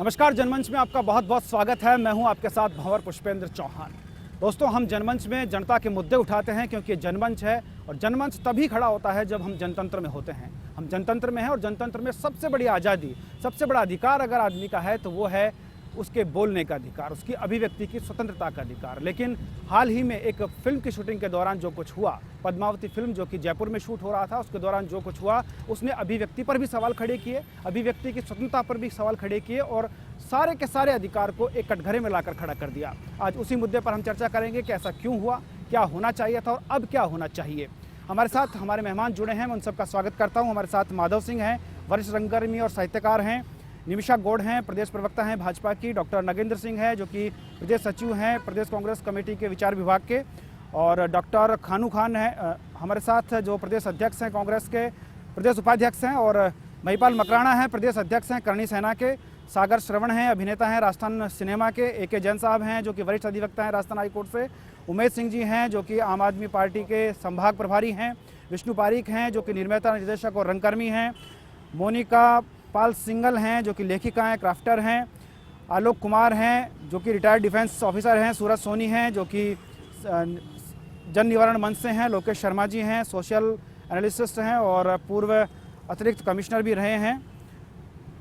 नमस्कार, जनमंच में आपका बहुत बहुत स्वागत है। मैं हूं आपके साथ भंवर पुष्पेंद्र चौहान। दोस्तों, हम जनमंच में जनता के मुद्दे उठाते हैं क्योंकि जनमंच है और जनमंच तभी खड़ा होता है जब हम जनतंत्र में होते हैं। हम जनतंत्र में हैं और जनतंत्र में सबसे बड़ी आज़ादी, सबसे बड़ा अधिकार अगर आदमी का है तो वो है उसके बोलने का अधिकार, उसकी अभिव्यक्ति की स्वतंत्रता का अधिकार। लेकिन हाल ही में एक फिल्म की शूटिंग के दौरान जो कुछ हुआ, पद्मावती फिल्म जो कि जयपुर में शूट हो रहा था, उसके दौरान जो कुछ हुआ उसने अभिव्यक्ति पर भी सवाल खड़े किए, अभिव्यक्ति की स्वतंत्रता पर भी सवाल खड़े किए और सारे के सारे अधिकार को एक कटघरे में लाकर खड़ा कर दिया। आज उसी मुद्दे पर हम चर्चा करेंगे कि ऐसा क्यों हुआ, क्या होना चाहिए था और अब क्या होना चाहिए। हमारे साथ हमारे मेहमान जुड़े हैं, मैं उन सबका स्वागत करता हूं। हमारे साथ माधव सिंह हैं, वरिष्ठ रंगकर्मी और साहित्यकार हैं। निमिषा गौड़ हैं, प्रदेश प्रवक्ता हैं भाजपा की। डॉक्टर नगेंद्र सिंह हैं जो कि प्रदेश सचिव हैं प्रदेश कांग्रेस कमेटी के विचार विभाग के। और डॉक्टर खानू खान हैं हमारे साथ जो प्रदेश अध्यक्ष हैं कांग्रेस के, प्रदेश उपाध्यक्ष हैं। और महिपाल मकराना हैं, प्रदेश अध्यक्ष हैं करणी सेना के। सागर श्रवण हैं, अभिनेता हैं राजस्थान सिनेमा के। ए.के. जैन साहब हैं जो कि वरिष्ठ अधिवक्ता हैं राजस्थान हाईकोर्ट से। उमेश सिंह जी हैं जो कि आम आदमी पार्टी के संभाग प्रभारी हैं। विष्णु पारीक हैं जो कि निर्माता निर्देशक और रंगकर्मी हैं। मोनिका पाल सिंगल हैं जो कि लेखिका हैं, क्राफ्टर हैं। आलोक कुमार हैं जो कि रिटायर्ड डिफेंस ऑफिसर हैं। सूरज सोनी हैं जो कि जन निवारण मंच से हैं। लोकेश शर्मा जी हैं, सोशल एनालिसिस्ट हैं और पूर्व अतिरिक्त कमिश्नर भी रहे हैं।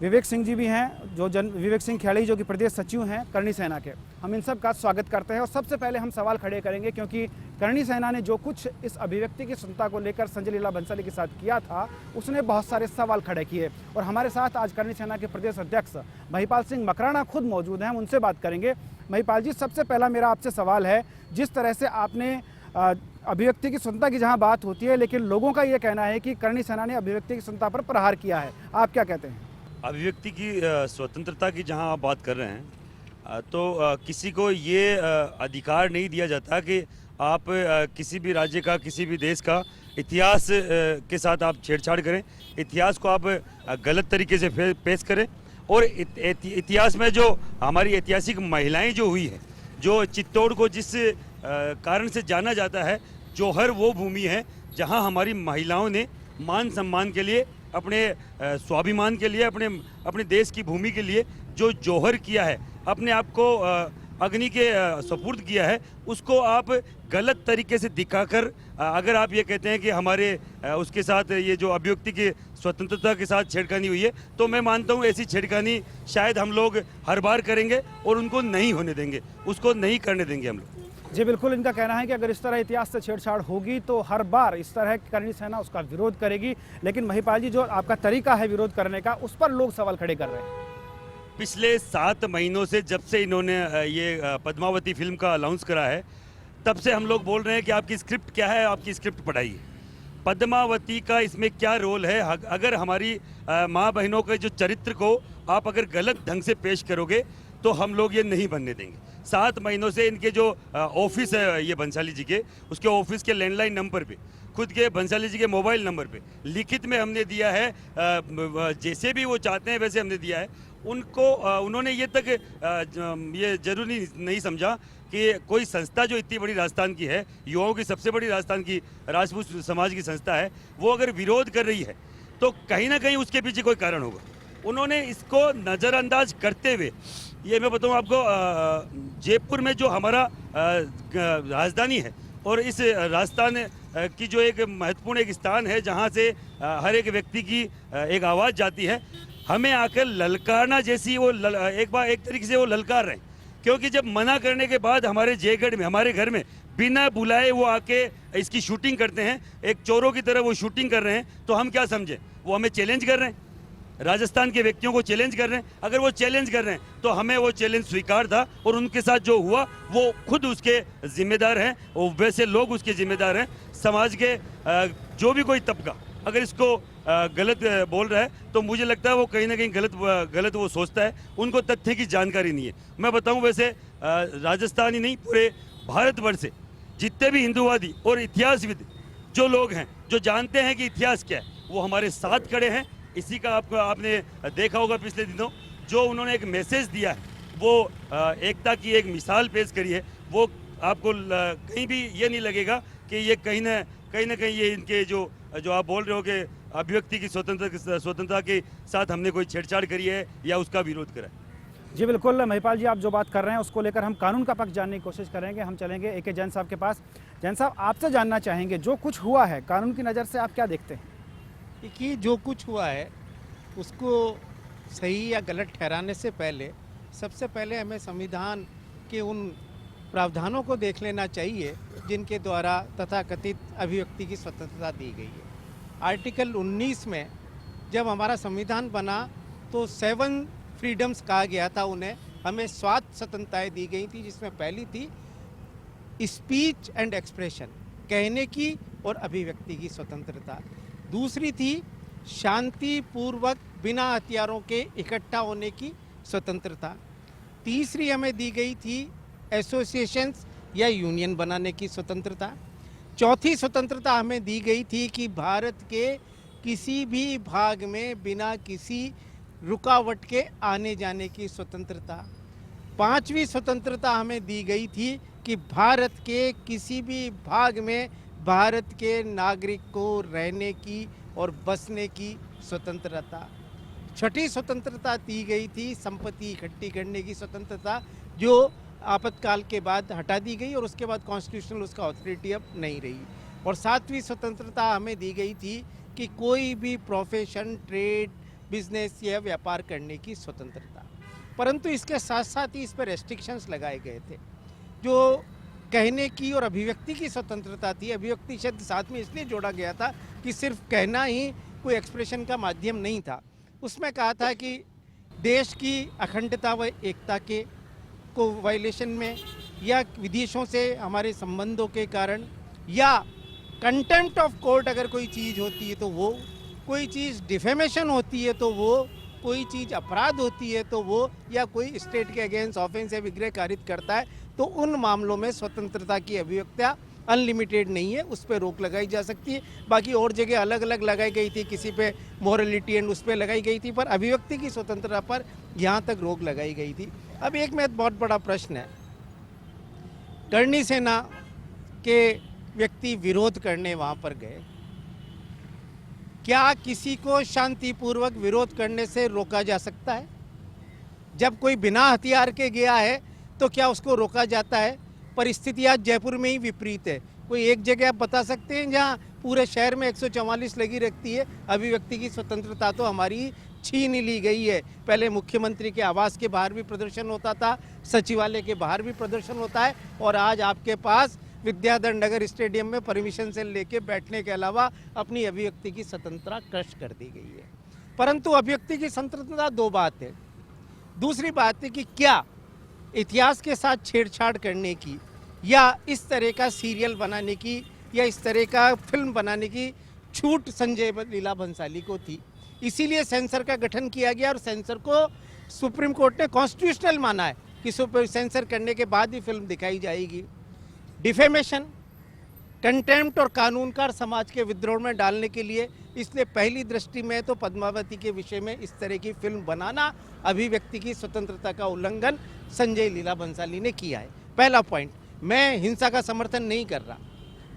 विवेक सिंह जी भी हैं जो विवेक सिंह खेड़ी जो कि प्रदेश सचिव हैं करणी सेना के। हम इन सब का स्वागत करते हैं और सबसे पहले हम सवाल खड़े करेंगे क्योंकि करणी सेना ने जो कुछ इस अभिव्यक्ति की स्वतंत्रता को लेकर संजय लीला बंसाली के साथ किया था उसने बहुत सारे सवाल खड़े किए। और हमारे साथ आज करणी सेना के प्रदेश अध्यक्ष महिपाल सिंह मकराना खुद मौजूद हैं, हम उनसे बात करेंगे। महिपाल जी, सबसे पहला मेरा आपसे सवाल है, जिस तरह से आपने अभिव्यक्ति की स्वतंत्रता की जहाँ बात होती है लेकिन लोगों का ये कहना है कि करणी सेना ने अभिव्यक्ति की स्वतंत्रता पर प्रहार किया है, आप क्या कहते हैं? अभिव्यक्ति की स्वतंत्रता की जहां आप बात कर रहे हैं तो किसी को ये अधिकार नहीं दिया जाता कि आप किसी भी राज्य का, किसी भी देश का इतिहास के साथ आप छेड़छाड़ करें, इतिहास को आप गलत तरीके से पेश करें। और इतिहास में जो हमारी ऐतिहासिक महिलाएं जो हुई है, जो चित्तौड़ को जिस कारण से जाना जाता है, जौहर वो भूमि है जहाँ हमारी महिलाओं ने मान सम्मान के लिए, अपने स्वाभिमान के लिए, अपने देश की भूमि के लिए जो जौहर किया है, अपने आप को अग्नि के सुपुर्द किया है, उसको आप गलत तरीके से दिखाकर अगर आप ये कहते हैं कि हमारे उसके साथ ये जो अभिव्यक्ति की स्वतंत्रता के साथ छेड़खानी हुई है, तो मैं मानता हूँ ऐसी छेड़खानी शायद हम लोग हर बार करेंगे और उनको नहीं होने देंगे, उसको नहीं करने देंगे हम लोग। जी बिल्कुल, इनका कहना है कि अगर इस तरह इतिहास से छेड़छाड़ होगी तो हर बार इस तरह करणी सेना उसका विरोध करेगी। लेकिन महिपाल जी, जो आपका तरीका है विरोध करने का, उस पर लोग सवाल खड़े कर रहे हैं। पिछले 7 महीनों से जब से इन्होंने ये पद्मावती फिल्म का अनाउंस करा है, तब से हम लोग बोल रहे हैं कि आपकी स्क्रिप्ट क्या है, आपकी स्क्रिप्ट पढ़ाइए। पद्मावती का इसमें क्या रोल है? अगर हमारी माँ बहनों के जो चरित्र को आप अगर गलत ढंग से पेश करोगे तो हम लोग ये नहीं बनने देंगे। 7 महीनों से इनके जो ऑफिस है ये बंसाली जी के, उसके ऑफिस के लैंडलाइन नंबर पे, खुद के बंसाली जी के मोबाइल नंबर पे लिखित में हमने दिया है, जैसे भी वो चाहते हैं वैसे हमने दिया है उनको। उन्होंने ये तक ये जरूरी नहीं समझा कि कोई संस्था जो इतनी बड़ी राजस्थान की है, युवाओं की सबसे बड़ी राजस्थान की राजपूत समाज की संस्था है, वो अगर विरोध कर रही है तो कहीं ना कहीं उसके पीछे कोई कारण होगा। उन्होंने इसको नज़रअंदाज करते हुए, ये मैं बताऊं आपको, जयपुर में जो हमारा राजधानी है और इस राजस्थान की जो एक महत्वपूर्ण एक स्थान है जहां से हर एक व्यक्ति की एक आवाज़ जाती है, हमें आकर ललकारना जैसी वो एक तरीके से वो ललकार रहे हैं। क्योंकि जब मना करने के बाद हमारे जयगढ़ में, हमारे घर में बिना बुलाए वो आके इसकी शूटिंग करते हैं, एक चोरों की तरह वो शूटिंग कर रहे हैं, तो हम क्या समझे? वो हमें चैलेंज कर रहे हैं, राजस्थान के व्यक्तियों को चैलेंज कर रहे हैं। अगर वो चैलेंज कर रहे हैं तो हमें वो चैलेंज स्वीकार था और उनके साथ जो हुआ वो खुद उसके जिम्मेदार हैं, वो वैसे लोग उसके जिम्मेदार हैं। समाज के जो भी कोई तबका अगर इसको गलत बोल रहा है तो मुझे लगता है वो कहीं ना कहीं गलत वो सोचता है, उनको तथ्य की जानकारी नहीं है। मैं बताऊं, वैसे राजस्थान ही नहीं, पूरे भारतवर्ष से जितने भी हिंदूवादी और इतिहासविद जो लोग हैं, जो जानते हैं कि इतिहास क्या है, वो हमारे साथ खड़े हैं। इसी का आपने देखा होगा पिछले दिनों जो उन्होंने एक मैसेज दिया है, वो एकता की एक मिसाल पेश करी है। वो आपको कहीं भी ये नहीं लगेगा कि ये कहीं ना कहीं ये इनके जो आप बोल रहे हो कि अभिव्यक्ति की स्वतंत्रता के साथ हमने कोई छेड़छाड़ करी है या उसका विरोध करा है। जी बिल्कुल महिपाल जी, आप जो बात कर रहे हैं उसको लेकर हम कानून का पक्ष जानने की कोशिश करेंगे। हम चलेंगे ए के जैन साहब के पास। जैन साहब, आपसे जानना चाहेंगे जो कुछ हुआ है कानून की नज़र से आप क्या देखते हैं? देखिए, जो कुछ हुआ है उसको सही या गलत ठहराने से पहले सबसे पहले हमें संविधान के उन प्रावधानों को देख लेना चाहिए जिनके द्वारा तथाकथित अभिव्यक्ति की स्वतंत्रता दी गई है। आर्टिकल 19 में जब हमारा संविधान बना तो 7 फ्रीडम्स कहा गया था उन्हें, हमें 7 स्वतंत्रताएं दी गई थी, जिसमें पहली थी स्पीच एंड एक्सप्रेशन, कहने की और अभिव्यक्ति की स्वतंत्रता। दूसरी थी शांतिपूर्वक बिना हथियारों के इकट्ठा होने की स्वतंत्रता। तीसरी हमें दी गई थी एसोसिएशंस या यूनियन बनाने की स्वतंत्रता। चौथी स्वतंत्रता हमें दी गई थी कि भारत के किसी भी भाग में बिना किसी रुकावट के आने जाने की स्वतंत्रता। पांचवी स्वतंत्रता हमें दी गई थी कि भारत के किसी भी भाग में भारत के नागरिक को रहने की और बसने की स्वतंत्रता। छठी स्वतंत्रता दी गई थी संपत्ति इकट्ठी करने की स्वतंत्रता, जो आपातकाल के बाद हटा दी गई और उसके बाद कॉन्स्टिट्यूशनल उसका अथॉरिटी अब नहीं रही। और सातवीं स्वतंत्रता हमें दी गई थी कि कोई भी प्रोफेशन, ट्रेड, बिजनेस या व्यापार करने की स्वतंत्रता। परंतु इसके साथ साथ ही इस पर रेस्ट्रिक्शंस लगाए गए थे। जो कहने की और अभिव्यक्ति की स्वतंत्रता थी, अभिव्यक्ति शब्द साथ में इसलिए जोड़ा गया था कि सिर्फ कहना ही कोई एक्सप्रेशन का माध्यम नहीं था। उसमें कहा था कि देश की अखंडता व एकता के को वायलेशन में, या विदेशों से हमारे संबंधों के कारण, या कंटेंप्ट ऑफ कोर्ट अगर कोई चीज़ होती है तो वो, कोई चीज़ डिफेमेशन होती है तो वो, कोई चीज़ अपराध होती है तो वो, या कोई स्टेट के अगेंस्ट ऑफेंस या विग्रह कारित करता है तो उन मामलों में स्वतंत्रता की अभिव्यक्तियाँ अनलिमिटेड नहीं है, उस पर रोक लगाई जा सकती है। बाकी और जगह अलग अलग लगाई गई थी, किसी पे मॉरलिटी एंड उस पर लगाई गई थी, पर अभिव्यक्ति की स्वतंत्रता पर यहाँ तक रोक लगाई गई थी। अब एक में बहुत बड़ा प्रश्न है, करणी सेना के व्यक्ति विरोध करने वहाँ पर गए, क्या किसी को शांतिपूर्वक विरोध करने से रोका जा सकता है? जब कोई बिना हथियार के गया है तो क्या उसको रोका जाता है? परिस्थितियाँ जयपुर में ही विपरीत है। कोई एक जगह आप बता सकते हैं जहाँ पूरे शहर में 144 लगी रखती है? अभिव्यक्ति की स्वतंत्रता तो हमारी छीन ही ली गई है। पहले मुख्यमंत्री के आवास के बाहर भी प्रदर्शन होता था, सचिवालय के बाहर भी प्रदर्शन होता है, और आज आपके पास विद्याधर नगर स्टेडियम में परमिशन से लेके बैठने के अलावा अपनी अभिव्यक्ति की स्वतंत्रता क्रश कर दी गई है। परंतु अभिव्यक्ति की स्वतंत्रता दो बात है। दूसरी बात है कि क्या इतिहास के साथ छेड़छाड़ करने की, या इस तरह का सीरियल बनाने की, या इस तरह का फिल्म बनाने की छूट संजय लीला भंसाली को थी। इसीलिए सेंसर का गठन किया गया, और सेंसर को सुप्रीम कोर्ट ने कॉन्स्टिट्यूशनल माना है कि सेंसर करने के बाद ही फिल्म दिखाई जाएगी। डिफेमेशन, कंटेम्प्ट और कानून का समाज के विद्रोह में डालने के लिए, इसलिए पहली दृष्टि में तो पद्मावती के विषय में इस तरह की फिल्म बनाना अभिव्यक्ति की स्वतंत्रता का उल्लंघन संजय लीला भंसाली ने किया है। पहला पॉइंट, मैं हिंसा का समर्थन नहीं कर रहा,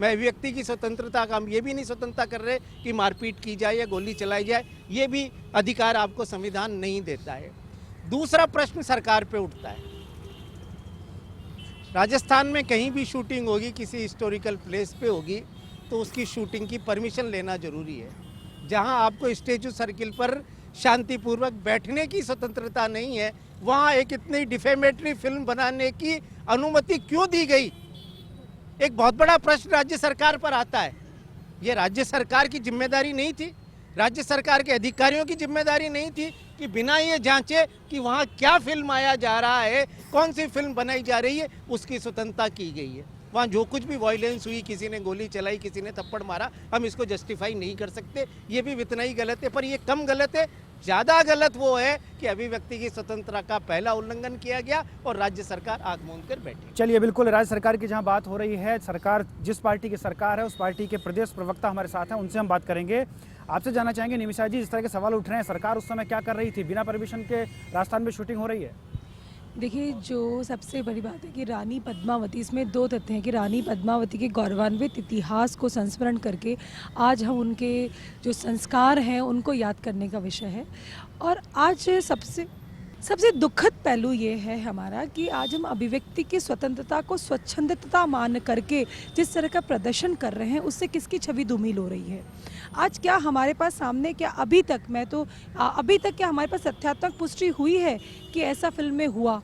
मैं अभिव्यक्ति की स्वतंत्रता का, हम ये भी नहीं स्वतंत्रता कर रहे कि मारपीट की जाए या गोली चलाई जाए, ये भी अधिकार आपको संविधान नहीं देता है। दूसरा प्रश्न सरकार पे उठता है, राजस्थान में कहीं भी शूटिंग होगी, किसी हिस्टोरिकल प्लेस पे होगी, तो उसकी शूटिंग की परमिशन लेना जरूरी है। जहां आपको स्टेचू सर्किल पर शांतिपूर्वक बैठने की स्वतंत्रता नहीं है, वहां एक इतनी डिफेमेटरी फिल्म बनाने की अनुमति क्यों दी गई? एक बहुत बड़ा प्रश्न राज्य सरकार पर आता है। ये राज्य सरकार की जिम्मेदारी नहीं थी, राज्य सरकार के अधिकारियों की जिम्मेदारी नहीं थी कि बिना ये जांचे कि वहाँ क्या फिल्म आया जा रहा है, कौन सी फिल्म बनाई जा रही है, उसकी स्वतंत्रता की गई है। वहाँ जो कुछ भी वायलेंस हुई, किसी ने गोली चलाई, किसी ने थप्पड़ मारा, हम इसको जस्टिफाई नहीं कर सकते, ये भी इतना ही गलत है। पर ये कम गलत है, ज़्यादा गलत वो है कि अभिव्यक्ति की स्वतंत्रता का पहला उल्लंघन किया गया और राज्य सरकार आंख मूंद कर बैठी। चलिए, बिल्कुल राज्य सरकार की जहां बात हो रही है, सरकार जिस पार्टी की सरकार है उस पार्टी के प्रदेश प्रवक्ता हमारे साथ हैं, उनसे हम बात करेंगे। आपसे जानना चाहेंगे निमिषा जी, जिस तरह के सवाल उठ रहे हैं, सरकार उस समय क्या कर रही थी? बिना परमिशन के राजस्थान में शूटिंग हो रही है। देखिए, जो सबसे बड़ी बात है कि रानी पद्मावती, इसमें दो तथ्य हैं कि रानी पद्मावती के गौरवान्वित इतिहास को संस्मरण करके आज हम उनके जो संस्कार हैं उनको याद करने का विषय है। और आज सबसे सबसे दुखद पहलू ये है हमारा कि आज हम अभिव्यक्ति की स्वतंत्रता को स्वच्छंदता मान करके जिस तरह का प्रदर्शन कर रहे हैं उससे किसकी छवि धूमिल हो रही है। आज क्या हमारे पास सामने क्या अभी तक क्या हमारे पास तथ्यात्मक पुष्टि हुई है कि ऐसा फिल्म में हुआ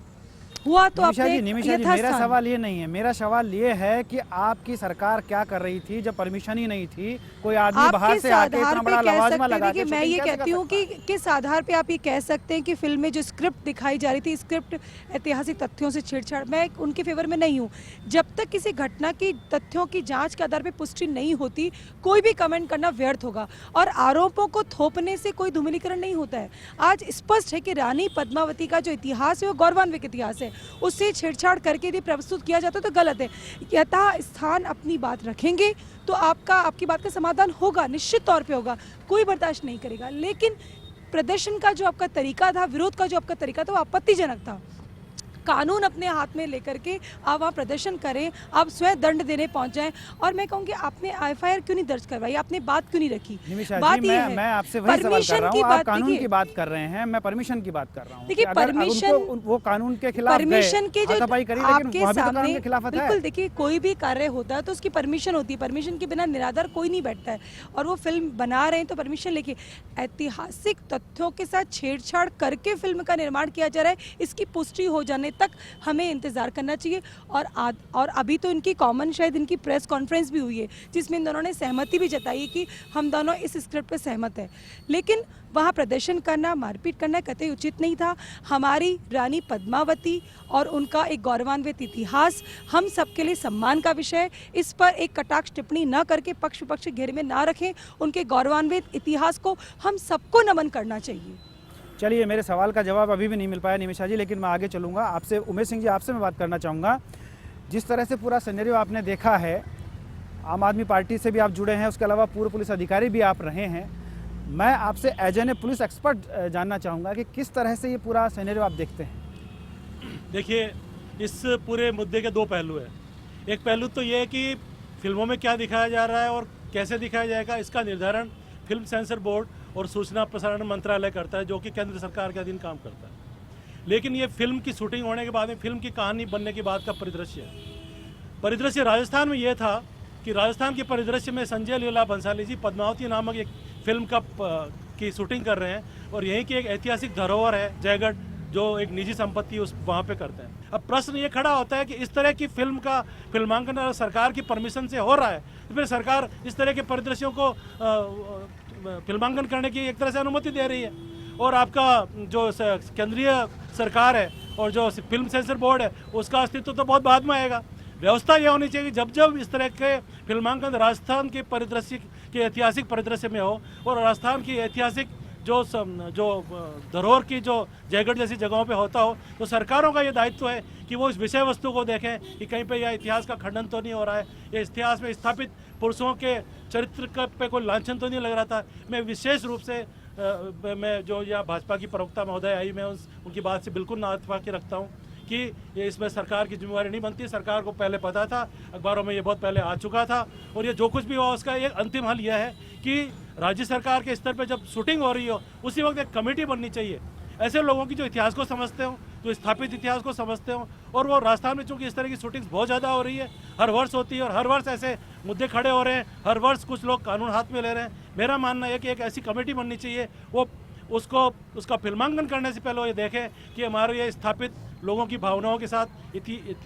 तो निमिषा जी मेरा सवाल ये नहीं है, मेरा सवाल ये है कि आपकी सरकार क्या कर रही थी जब परमिशन ही नहीं थी, कोई आदमी बाहर से आके इतना बड़ा लवाजमा लगा के मैं ये कहती हूँ कि किस आधार पे आप ये कह सकते हैं कि फिल्म में जो स्क्रिप्ट दिखाई जा रही थी, स्क्रिप्ट ऐतिहासिक तथ्यों से छेड़छाड़, मैं उनके फेवर में नहीं हूँ। जब तक किसी घटना की तथ्यों की जांच के आधार पे पुष्टि नहीं होती कोई भी कमेंट करना व्यर्थ होगा और आरोपों को थोपने से कोई धूमिलीकरण नहीं होता है। आज स्पष्ट है कि रानी पद्मावती का जो इतिहास है वो गौरवान्वित इतिहास है, उससे छेड़छाड़ करके यदि प्रस्तुत किया जाता तो गलत है। यथास्थान अपनी बात रखेंगे तो आपकी बात का समाधान होगा, निश्चित तौर पे होगा, कोई बर्दाश्त नहीं करेगा। लेकिन प्रदर्शन का जो आपका तरीका था, विरोध का जो आपका तरीका था वो आपत्तिजनक था। कानून अपने हाथ में लेकर के आप वहाँ प्रदर्शन करें, आप स्वयं दंड देने पहुंच जाएं। और मैं कहूँगी आपने एफआईआर क्यों नहीं दर्ज करवाई, आपने बात क्यों नहीं रखी? बात ये है, मैं आपसे वही सवाल कर रहा हूँ, आप कानून की बात कर रहे हैं, मैं परमिशन की बात कर रहा हूँ। देखिए परमिशन, वो कानून के खिलाफ परमिशन के जो आपके सामने, बिल्कुल देखिए कोई भी कार्य होता है तो उसकी परमिशन होती है, परमिशन के बिना निराधार कोई नहीं बैठता है। और वो फिल्म बना रहे हैं तो परमिशन लेके, ऐतिहासिक तथ्यों के साथ छेड़छाड़ करके फिल्म का निर्माण किया जा रहा है, इसकी पुष्टि हो जाने तक हमें इंतजार करना चाहिए। और अभी तो इनकी कॉमन शायद इनकी प्रेस कॉन्फ्रेंस भी हुई है जिसमें इन दोनों ने सहमति भी जताई कि हम दोनों इस स्क्रिप्ट पर सहमत हैं। लेकिन वहाँ प्रदर्शन करना, मारपीट करना कतई उचित नहीं था। हमारी रानी पद्मावती और उनका एक गौरवान्वित इतिहास हम सबके लिए सम्मान का विषय, इस पर एक कटाक्ष टिप्पणी न करके पक्ष विपक्ष घेरे में ना रखें। उनके गौरवान्वित इतिहास को हम सबको नमन करना चाहिए। चलिए, मेरे सवाल का जवाब अभी भी नहीं मिल पाया निमिषा जी, लेकिन मैं आगे चलूँगा। आपसे उमेश सिंह जी, आपसे मैं बात करना चाहूँगा। जिस तरह से पूरा सिनेरियो आपने देखा है, आम आदमी पार्टी से भी आप जुड़े हैं, उसके अलावा पूर्व पुलिस अधिकारी भी आप रहे हैं, मैं आपसे as an a police expert जानना चाहूँगा कि किस तरह से ये पूरा सिनेरियो आप देखते हैं? देखिए, इस पूरे मुद्दे के दो पहलू हैं। एक पहलू तो ये है कि फिल्मों में क्या दिखाया जा रहा है और कैसे दिखाया जाएगा, इसका निर्धारण फिल्म सेंसर बोर्ड और सूचना प्रसारण मंत्रालय करता है, जो कि केंद्र सरकार के अधीन काम करता है। लेकिन ये फिल्म की शूटिंग होने के बाद में फिल्म की कहानी बनने के बाद का परिदृश्य है। परिदृश्य राजस्थान में ये था कि राजस्थान के परिदृश्य में संजय लीला भंसाली जी पद्मावती नामक एक फिल्म की शूटिंग कर रहे हैं और यहीं की एक ऐतिहासिक धरोहर है जयगढ़, जो एक निजी संपत्ति उस वहाँ पे करते हैं। अब प्रश्न ये खड़ा होता है कि इस तरह की फिल्म का फिल्मांकन सरकार की परमिशन से हो रहा है, तो फिर सरकार इस तरह के परिदृश्यों को फिल्मांकन करने की एक तरह से अनुमति दे रही है। और आपका जो केंद्रीय सरकार है और जो फिल्म सेंसर बोर्ड है, उसका अस्तित्व तो बहुत बाद में आएगा। व्यवस्था यह होनी चाहिए कि जब इस तरह के फिल्मांकन राजस्थान के परिदृश्य के ऐतिहासिक परिदृश्य में हो और राजस्थान की ऐतिहासिक जो धरोहर की जो जयगढ़ जैसी जगहों पे होता हो, तो सरकारों का ये दायित्व है कि वो इस विषय वस्तु को देखें कि कहीं पे यह इतिहास का खंडन तो नहीं हो रहा है, ये इतिहास में स्थापित पुरुषों के चरित्र पे कोई लांछन तो नहीं लग रहा था। मैं विशेष रूप से मैं जो यह भाजपा की प्रवक्ता महोदय आई, मैं उनकी बात से बिल्कुल ना इत्तेफाकी रखता हूँ कि ये इसमें सरकार की जिम्मेवारी नहीं बनती। सरकार को पहले पता था, अखबारों में ये बहुत पहले आ चुका था और ये जो कुछ भी हुआ उसका एक अंतिम हल यह है कि राज्य सरकार के स्तर पर जब शूटिंग हो रही हो उसी वक्त एक कमेटी बननी चाहिए ऐसे लोगों की जो इतिहास को समझते हो, जो स्थापित इतिहास को समझते हो। और वो राजस्थान में चूँकि इस तरह की शूटिंग्स बहुत ज़्यादा हो रही है, हर वर्ष होती है और हर वर्ष ऐसे मुद्दे खड़े हो रहे हैं, हर वर्ष कुछ लोग कानून हाथ में ले रहे हैं। मेरा मानना है कि एक ऐसी कमेटी बननी चाहिए, वो उसका फिल्मांकन करने से पहले वो ये देखें कि हमारे ये स्थापित लोगों की भावनाओं के साथ,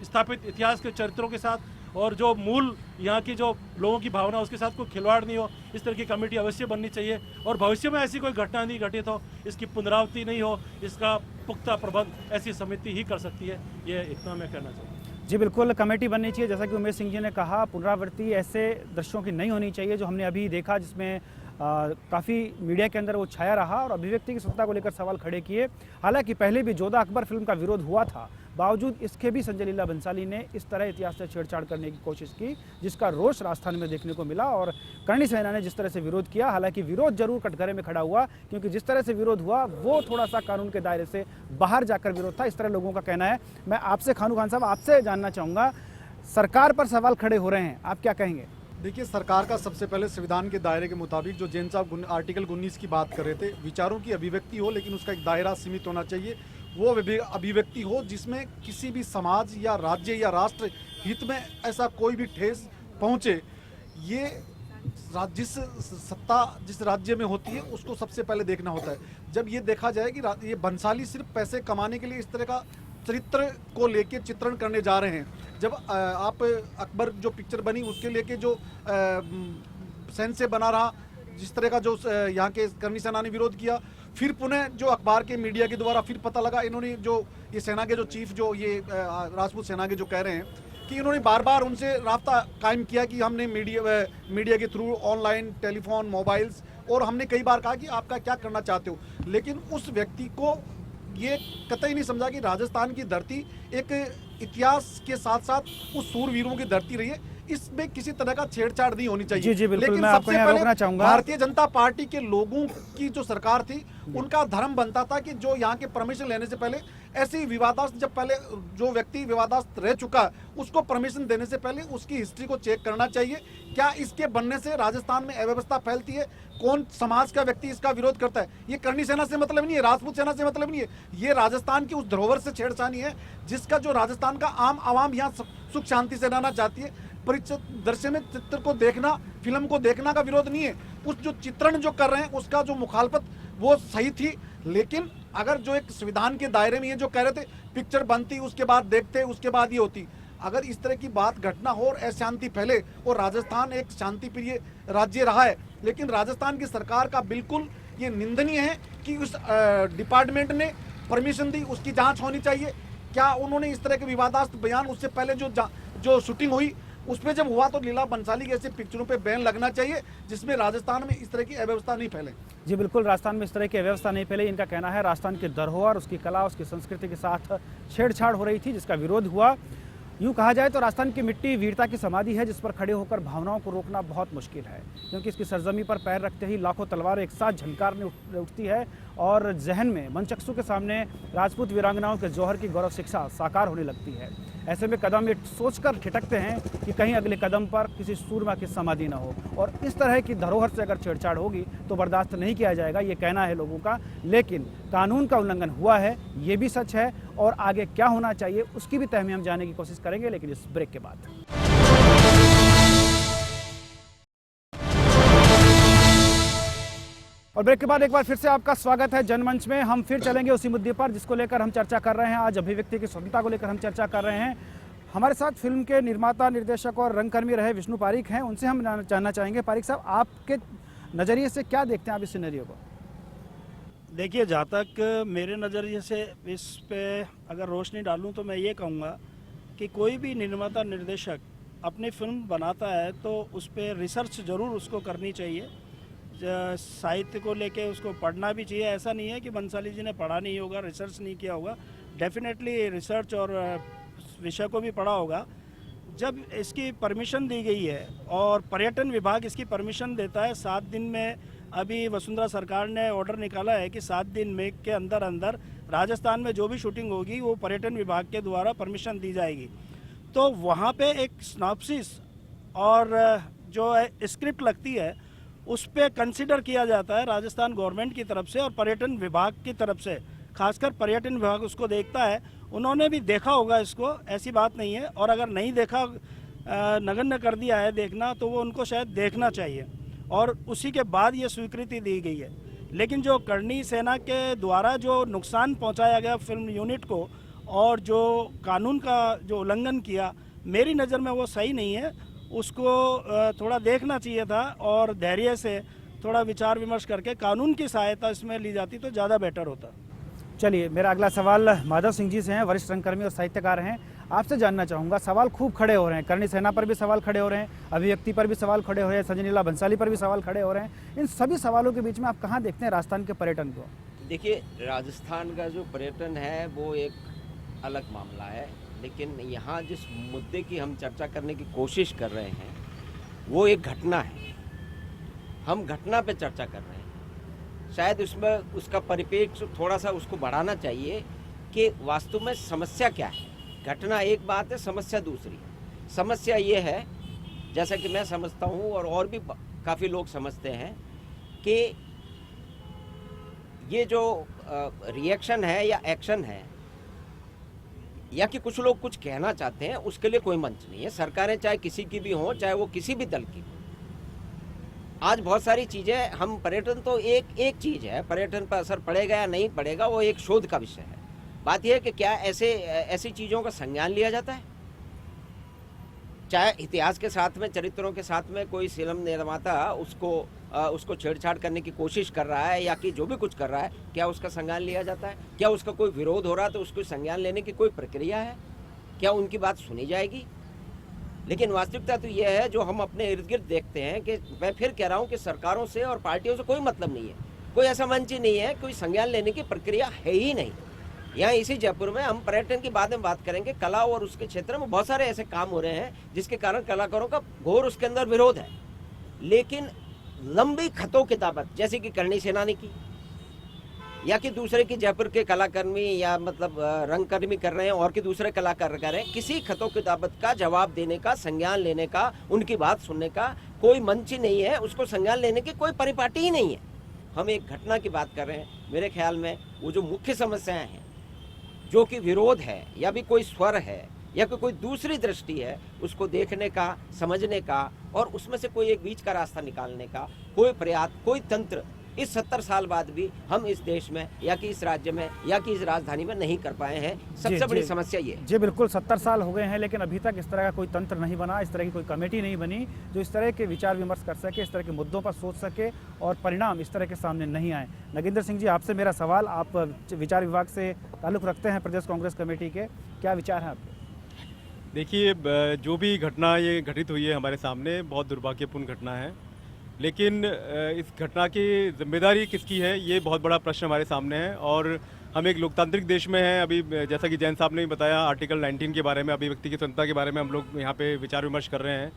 स्थापित इतिहास के चरित्रों के साथ और जो मूल यहाँ की जो लोगों की भावना उसके साथ कोई खिलवाड़ नहीं हो, इस तरह की कमेटी अवश्य बननी चाहिए। और भविष्य में ऐसी कोई घटना नहीं घटित हो, इसकी पुनरावृत्ति नहीं हो, इसका पुख्ता प्रबंध ऐसी समिति ही कर सकती है। ये इतना मैं कहना चाहूँगा। जी बिल्कुल, कमेटी बननी चाहिए। जैसा कि उमेश सिंह जी ने कहा, पुनरावृत्ति ऐसे दृश्यों की नहीं होनी चाहिए जो हमने अभी देखा, जिसमें काफ़ी मीडिया के अंदर वो छाया रहा और अभिव्यक्ति की स्वतंत्रता को लेकर सवाल खड़े किए। हालांकि पहले भी जोधा अकबर फिल्म का विरोध हुआ था, बावजूद इसके भी संजय लीला भंसाली ने इस तरह इतिहास से छेड़छाड़ करने की कोशिश की, जिसका रोष राजस्थान में देखने को मिला। और करणी सेना ने जिस तरह से विरोध किया, हालांकि विरोध जरूर कटघरे में खड़ा हुआ, क्योंकि जिस तरह से विरोध हुआ वो थोड़ा सा कानून के दायरे से बाहर जाकर विरोध था, इस तरह लोगों का कहना है। मैं आपसे, खानू खान साहब, आपसे जानना चाहूँगा, सरकार पर सवाल खड़े हो रहे हैं, आप क्या कहेंगे? देखिए, सरकार का सबसे पहले संविधान के दायरे के मुताबिक, जो जैन साहब आर्टिकल 19 की बात कर रहे थे, विचारों की अभिव्यक्ति हो लेकिन उसका एक दायरा सीमित होना चाहिए। वो अभिव्यक्ति हो जिसमें किसी भी समाज या राज्य या राष्ट्र हित में ऐसा कोई भी ठेस पहुंचे। ये जिस सत्ता जिस राज्य में होती है उसको सबसे पहले देखना होता है। जब ये देखा जाए कि ये बंसाली सिर्फ पैसे कमाने के लिए इस तरह का चरित्र को लेके चित्रण करने जा रहे हैं, जब आप अकबर जो पिक्चर बनी उसके लेके जो सैन से बना रहा, जिस तरह का जो यहाँ के करनी सेना ने विरोध किया, फिर पुनः जो अखबार के मीडिया के द्वारा फिर पता लगा, इन्होंने जो ये सेना के जो चीफ जो ये राजपूत सेना के जो कह रहे हैं कि इन्होंने बार बार उनसे राब्ता कायम किया कि हमने मीडिया के थ्रू ऑनलाइन टेलीफोन मोबाइल्स, और हमने कई बार कहा कि आपका क्या करना चाहते हो, लेकिन उस व्यक्ति को ये कतई नहीं समझा कि राजस्थान की धरती एक इतिहास के साथ साथ उस सूरवीरों की धरती रही है, इसमें किसी तरह का छेड़छाड़ नहीं होनी चाहिए। जी बिल्कुल, लेकिन मैं आपको सबसे यहाँ पहले रोकना चाहूंगा। भारतीय जनता पार्टी के लोगों की जो सरकार थी उनका धर्म बनता था कि जो यहाँ के परमिशन लेने से पहले ऐसी विवादास्पद, जब पहले जो व्यक्ति विवादास्पद रह चुका है उसको परमिशन देने से पहले उसकी हिस्ट्री को चेक करना चाहिए। क्या इसके बनने से राजस्थान में अव्यवस्था फैलती है, कौन समाज का व्यक्ति इसका विरोध करता है? ये करनी सेना से मतलब नहीं है, राजपूत सेना से मतलब नहीं है, ये राजस्थान की उस धरोहर से छेड़छानी है जिसका जो राजस्थान का आम आवाम यहाँ सुख शांति से रहना चाहती है। परिदृश्य में चित्र को देखना, फिल्म को देखना का विरोध नहीं है, उस जो चित्रण जो कर रहे हैं उसका जो मुखालफत वो सही थी, लेकिन अगर जो एक संविधान के दायरे में ये जो कह रहे थे पिक्चर बनती उसके बाद देखते उसके बाद ये होती, अगर इस तरह की बात घटना हो और अशांति फैले, और राजस्थान एक शांति प्रिय राज्य रहा है, लेकिन राजस्थान की सरकार का बिल्कुल ये निंदनीय है कि उस डिपार्टमेंट ने परमिशन दी, उसकी जांच होनी चाहिए। क्या उन्होंने इस तरह के विवादास्पद बयान, उससे पहले जो शूटिंग हुई उसमें जब हुआ तो लीला बंसाली के ऐसे पिक्चरों पे बैन लगना चाहिए जिसमें राजस्थान में इस तरह की अव्यवस्था नहीं फैले। जी बिल्कुल, राजस्थान में इस तरह की अव्यवस्था नहीं फैले। इनका कहना है राजस्थान की धरोहर, उसकी कला, उसकी संस्कृति के साथ छेड़छाड़ हो रही थी जिसका विरोध हुआ। यूँ कहा जाए तो राजस्थान की मिट्टी वीरता की समाधि है जिस पर खड़े होकर भावनाओं को रोकना बहुत मुश्किल है, क्योंकि इसकी सरजमी पर पैर रखते ही लाखों तलवारें एक साथ झनकारने उठती है और जहन में मनचक्षु के सामने राजपूत वीरांगनाओं के जौहर की गौरव शिक्षा साकार होने लगती है। ऐसे में कदम ये सोचकर ठिठकते हैं कि कहीं अगले कदम पर किसी सूरमा की समाधि न हो, और इस तरह की धरोहर से अगर छेड़छाड़ होगी तो बर्दाश्त नहीं किया जाएगा, ये कहना है लोगों का। लेकिन कानून का उल्लंघन हुआ है, ये भी सच है, और आगे क्या होना चाहिए उसकी भी तह में हम जानने की कोशिश करेंगे, लेकिन इस ब्रेक के बाद। और ब्रेक के बाद एक बार फिर से आपका स्वागत है जनमंच में। हम फिर चलेंगे उसी मुद्दे पर जिसको लेकर हम चर्चा कर रहे हैं। आज अभिव्यक्ति की स्वतंत्रता को लेकर हम चर्चा कर रहे हैं। हमारे साथ फिल्म के निर्माता, निर्देशक और रंगकर्मी रहे विष्णु पारीक हैं, उनसे हम जानना चाहेंगे। पारीक साहब, आपके नज़रिए से क्या देखते हैं आप इस सिनेरियो को? देखिए, जहाँ तक मेरे नज़रिए से इस पे अगर रोशनी डालूँ तो मैं ये कहूँगा कि कोई भी निर्माता, निर्देशक अपनी फिल्म बनाता है तो उस पर रिसर्च ज़रूर उसको करनी चाहिए। साहित्य को लेके उसको पढ़ना भी चाहिए। ऐसा नहीं है कि बंसाली जी ने पढ़ा नहीं होगा, रिसर्च नहीं किया होगा, डेफिनेटली रिसर्च और विषय को भी पढ़ा होगा। जब इसकी परमिशन दी गई है और पर्यटन विभाग इसकी परमिशन देता है 7 दिन में, अभी वसुंधरा सरकार ने ऑर्डर निकाला है कि 7 दिन में के अंदर अंदर राजस्थान में जो भी शूटिंग होगी वो पर्यटन विभाग के द्वारा परमिशन दी जाएगी। तो वहाँ पे एक सिनॉप्सिस और जो स्क्रिप्ट लगती है उस पर कंसिडर किया जाता है राजस्थान गवर्नमेंट की तरफ से और पर्यटन विभाग की तरफ से। खासकर पर्यटन विभाग उसको देखता है, उन्होंने भी देखा होगा इसको, ऐसी बात नहीं है, और अगर नहीं देखा, नगण्य कर दिया है देखना, तो वो उनको शायद देखना चाहिए, और उसी के बाद ये स्वीकृति दी गई है। लेकिन जो करनी सेना के द्वारा जो नुकसान पहुंचाया गया फिल्म यूनिट को और जो कानून का जो उल्लंघन किया, मेरी नज़र में वो सही नहीं है। उसको थोड़ा देखना चाहिए था और धैर्य से थोड़ा विचार विमर्श करके कानून की सहायता इसमें ली जाती तो ज़्यादा बेटर होता। चलिए, मेरा अगला सवाल माधव सिंह जी से है, वरिष्ठ रंगकर्मी और साहित्यकार हैं। आपसे जानना चाहूँगा, सवाल खूब खड़े हो रहे हैं, करनी सेना पर भी सवाल खड़े हो रहे हैं, अभिव्यक्ति पर भी सवाल खड़े हो रहे हैं, सजनीला बंसाली पर भी सवाल खड़े हो रहे हैं। इन सभी सवालों के बीच में आप कहाँ देखते हैं राजस्थान के पर्यटन को? देखिए, राजस्थान का जो पर्यटन है वो एक अलग मामला है, लेकिन यहाँ जिस मुद्दे की हम चर्चा करने की कोशिश कर रहे हैं वो एक घटना है। हम घटना पे चर्चा कर रहे हैं। शायद उसमें उसका परिप्रेक्ष्य थोड़ा सा उसको बढ़ाना चाहिए कि वास्तव में समस्या क्या है। घटना एक बात है, समस्या दूसरी। समस्या ये है, जैसा कि मैं समझता हूँ और भी काफ़ी लोग समझते हैं, कि ये जो रिएक्शन है या एक्शन है या कि कुछ लोग कुछ कहना चाहते हैं, उसके लिए कोई मंच नहीं है। सरकारें चाहे किसी की भी हों, चाहे वो किसी भी दल की हो, आज बहुत सारी चीज़ें हम पर्यटन तो एक चीज़ है, पर्यटन पर असर पड़ेगा या नहीं पड़ेगा वो एक शोध का विषय है। बात यह है कि क्या ऐसी चीज़ों का संज्ञान लिया जाता है, चाहे इतिहास के साथ में, चरित्रों के साथ में कोई फिल्म निर्माता उसको छेड़छाड़ करने की कोशिश कर रहा है या कि जो भी कुछ कर रहा है, क्या उसका संज्ञान लिया जाता है? क्या उसका कोई विरोध हो रहा है तो उसको संज्ञान लेने की कोई प्रक्रिया है? क्या उनकी बात सुनी जाएगी? लेकिन वास्तविकता तो यह है जो हम अपने इर्द गिर्द देखते हैं कि मैं फिर कह रहा हूं कि सरकारों से और पार्टियों से कोई मतलब नहीं है, कोई ऐसा मंच ही नहीं है, कोई संज्ञान लेने की प्रक्रिया है ही नहीं। यहाँ इसी जयपुर में हम पर्यटन की बाद में बात करेंगे, कला और उसके क्षेत्र में बहुत सारे ऐसे काम हो रहे हैं जिसके कारण कलाकारों का घोर उसके अंदर विरोध है। लेकिन लंबी खतों की दावत, जैसे कि करणी सेनानी की या कि दूसरे की जयपुर के कलाकर्मी या मतलब रंगकर्मी कर रहे हैं और कि दूसरे कलाकार कर रहे हैं, किसी खतों की दावत का जवाब देने का, संज्ञान लेने का, उनकी बात सुनने का कोई मंच ही नहीं है, उसको संज्ञान लेने की कोई परिपाटी ही नहीं है। हम एक घटना की बात कर रहे हैं। मेरे ख्याल में वो जो मुख्य समस्याएं हैं, जो कि विरोध है या भी कोई स्वर है या कोई दूसरी दृष्टि है, उसको देखने का, समझने का और उसमें से कोई एक बीच का रास्ता निकालने का कोई प्रयास, कोई तंत्र इस 70 साल बाद भी हम इस देश में या कि इस राज्य में या कि इस राजधानी में नहीं कर पाए हैं। सबसे बड़ी समस्या ये है। जी बिल्कुल, 70 साल हो गए हैं लेकिन अभी तक इस तरह का कोई तंत्र नहीं बना, इस तरह की कोई कमेटी नहीं बनी जो इस तरह के विचार विमर्श कर सके, इस तरह के मुद्दों पर सोच सके और परिणाम इस तरह के सामने नहीं आए। नगेंद्र सिंह जी, आपसे मेरा सवाल, आप विचार विभाग से ताल्लुक़ रखते हैं, प्रदेश कांग्रेस कमेटी के, क्या विचार हैं आपके? देखिए, जो भी घटना ये घटित हुई है हमारे सामने, बहुत दुर्भाग्यपूर्ण घटना है, लेकिन इस घटना की जिम्मेदारी किसकी है, ये बहुत बड़ा प्रश्न हमारे सामने है। और हम एक लोकतांत्रिक देश में हैं। अभी जैसा कि जैन साहब ने भी बताया, आर्टिकल 19 के बारे में, अभिव्यक्ति की स्वतंत्रता के बारे में हम लोग यहाँ पे विचार विमर्श कर रहे हैं।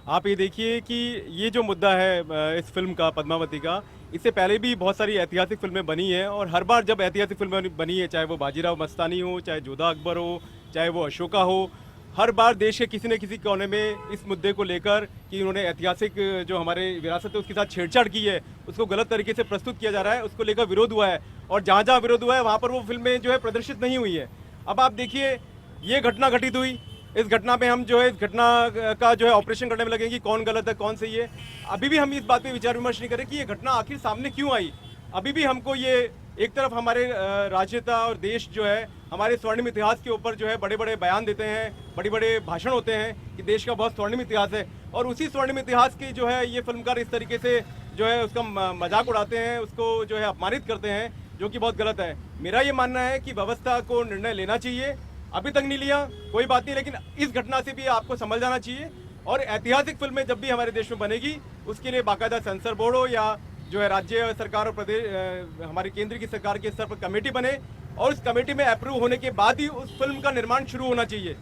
आप ये देखिए कि ये जो मुद्दा है इस फिल्म का, पद्मावती का, इससे पहले भी बहुत सारी ऐतिहासिक फिल्में बनी हैं और हर बार जब ऐतिहासिक फिल्में बनी है, चाहे वो बाजीराव मस्तानी हो, चाहे जोधा अकबर हो, चाहे वो अशोका हो, हर बार देश के किसी न किसी कोने में इस मुद्दे को लेकर कि उन्होंने ऐतिहासिक जो हमारे विरासत है उसके साथ छेड़छाड़ की है, उसको गलत तरीके से प्रस्तुत किया जा रहा है, उसको लेकर विरोध हुआ है और जहाँ जहाँ विरोध हुआ है वहाँ पर वो फिल्में जो है प्रदर्शित नहीं हुई है। अब आप देखिए, ये घटना घटित हुई, इस घटना पे हम जो है इस घटना का जो है ऑपरेशन करने में लगेंगे कि कौन गलत है कौन सही है। अभी भी हम इस बात पे विचार विमर्श नहीं करें कि ये घटना आखिर सामने क्यों आई। अभी भी हमको ये, एक तरफ हमारे राज्यता और देश जो है हमारे स्वर्णिम इतिहास के ऊपर जो है बड़े बड़े बयान देते हैं, बड़े बड़े भाषण होते हैं कि देश का बहुत स्वर्णिम इतिहास है, और उसी स्वर्णिम इतिहास की जो है ये फिल्मकार इस तरीके से जो है उसका मजाक उड़ाते हैं, उसको जो है अपमानित करते हैं, जो कि बहुत गलत है। मेरा ये मानना है कि व्यवस्था को निर्णय लेना चाहिए, अभी तक नहीं लिया, कोई बात नहीं, लेकिन इस घटना से भी आपको समझ जाना चाहिए। और ऐतिहासिक फिल्में जब भी हमारे देश में बनेगी उसके लिए बाकायदा सेंसर बोर्ड हो या जो है राज्य सरकार और प्रदेश हमारी केंद्र की सरकार के स्तर पर कमेटी बने और उस कमेटी में अप्रूव होने के बाद ही उस फिल्म का निर्माण शुरू होना चाहिए।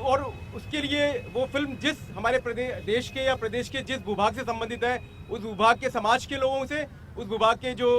और उसके लिए वो फिल्म जिस हमारे देश के या प्रदेश के जिस भूभाग से संबंधित है, उस भूभाग के समाज के लोगों से, उस भूभाग के जो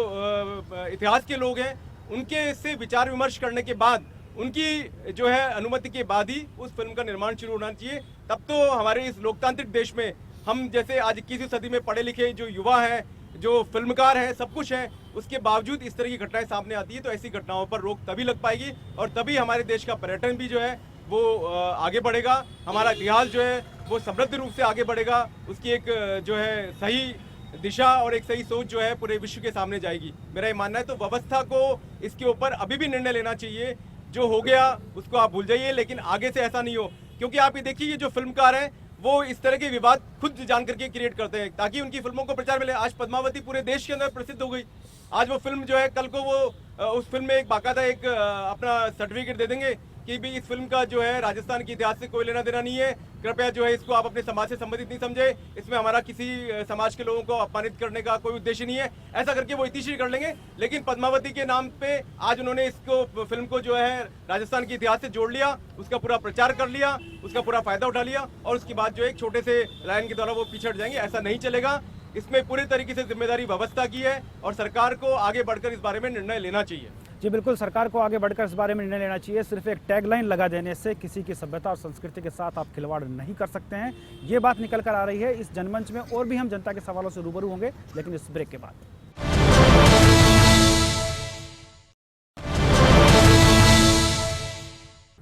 इतिहास के लोग हैं, उनके से विचार विमर्श करने के बाद, उनकी जो है अनुमति के बाद ही उस फिल्म का निर्माण शुरू होना चाहिए। तब तो हमारे इस लोकतांत्रिक देश में हम जैसे आज 21वीं सदी में पढ़े लिखे जो युवा हैं, जो फिल्मकार हैं, सब कुछ है, उसके बावजूद इस तरह की घटनाएं सामने आती है, तो ऐसी घटनाओं पर रोक तभी लग पाएगी और तभी हमारे देश का पर्यटन भी जो है वो आगे बढ़ेगा, हमारा इतिहास जो है वो समृद्ध रूप से आगे बढ़ेगा, उसकी एक जो है सही दिशा और एक सही सोच जो है पूरे विश्व के सामने जाएगी। मेरा ये मानना है। तो व्यवस्था को इसके ऊपर अभी भी निर्णय लेना चाहिए। जो हो गया उसको आप भूल जाइए, लेकिन आगे से ऐसा नहीं हो, क्योंकि आप ये देखिए, ये जो फिल्मकार हैं वो इस तरह के विवाद खुद जान करके क्रिएट करते हैं ताकि उनकी फिल्मों को प्रचार मिले। आज पद्मावती पूरे देश के अंदर प्रसिद्ध हो गई। आज वो फिल्म जो है, कल को वो उस फिल्म में एक बाकायदा एक अपना सर्टिफिकेट दे देंगे कि भी इस फिल्म का जो है राजस्थान के इतिहास से कोई लेना देना नहीं है, कृपया जो है इसको आप अपने समाज से संबंधित नहीं समझे, इसमें हमारा किसी समाज के लोगों को अपमानित करने का कोई उद्देश्य नहीं है, ऐसा करके वो इतिश्री कर लेंगे। लेकिन पद्मावती के नाम पे आज उन्होंने इसको फिल्म को जो है राजस्थान के इतिहास से जोड़ लिया, उसका पूरा प्रचार कर लिया, उसका पूरा फायदा उठा लिया और उसके बाद जो एक छोटे से लाइन के द्वारा वो पीछे हट जाएंगे। ऐसा नहीं चलेगा। इसमें पूरे तरीके से जिम्मेदारी व्यवस्था की है और सरकार को आगे बढ़कर इस बारे में निर्णय लेना चाहिए। जी बिल्कुल, सरकार को आगे बढ़कर इस बारे में निर्णय लेना चाहिए। सिर्फ एक टैगलाइन लगा देने से किसी की सभ्यता और संस्कृति के साथ आप खिलवाड़ नहीं कर सकते हैं, ये बात निकल कर आ रही है इस जनमंच में। और भी हम जनता के सवालों से रूबरू होंगे, लेकिन इस ब्रेक के बाद।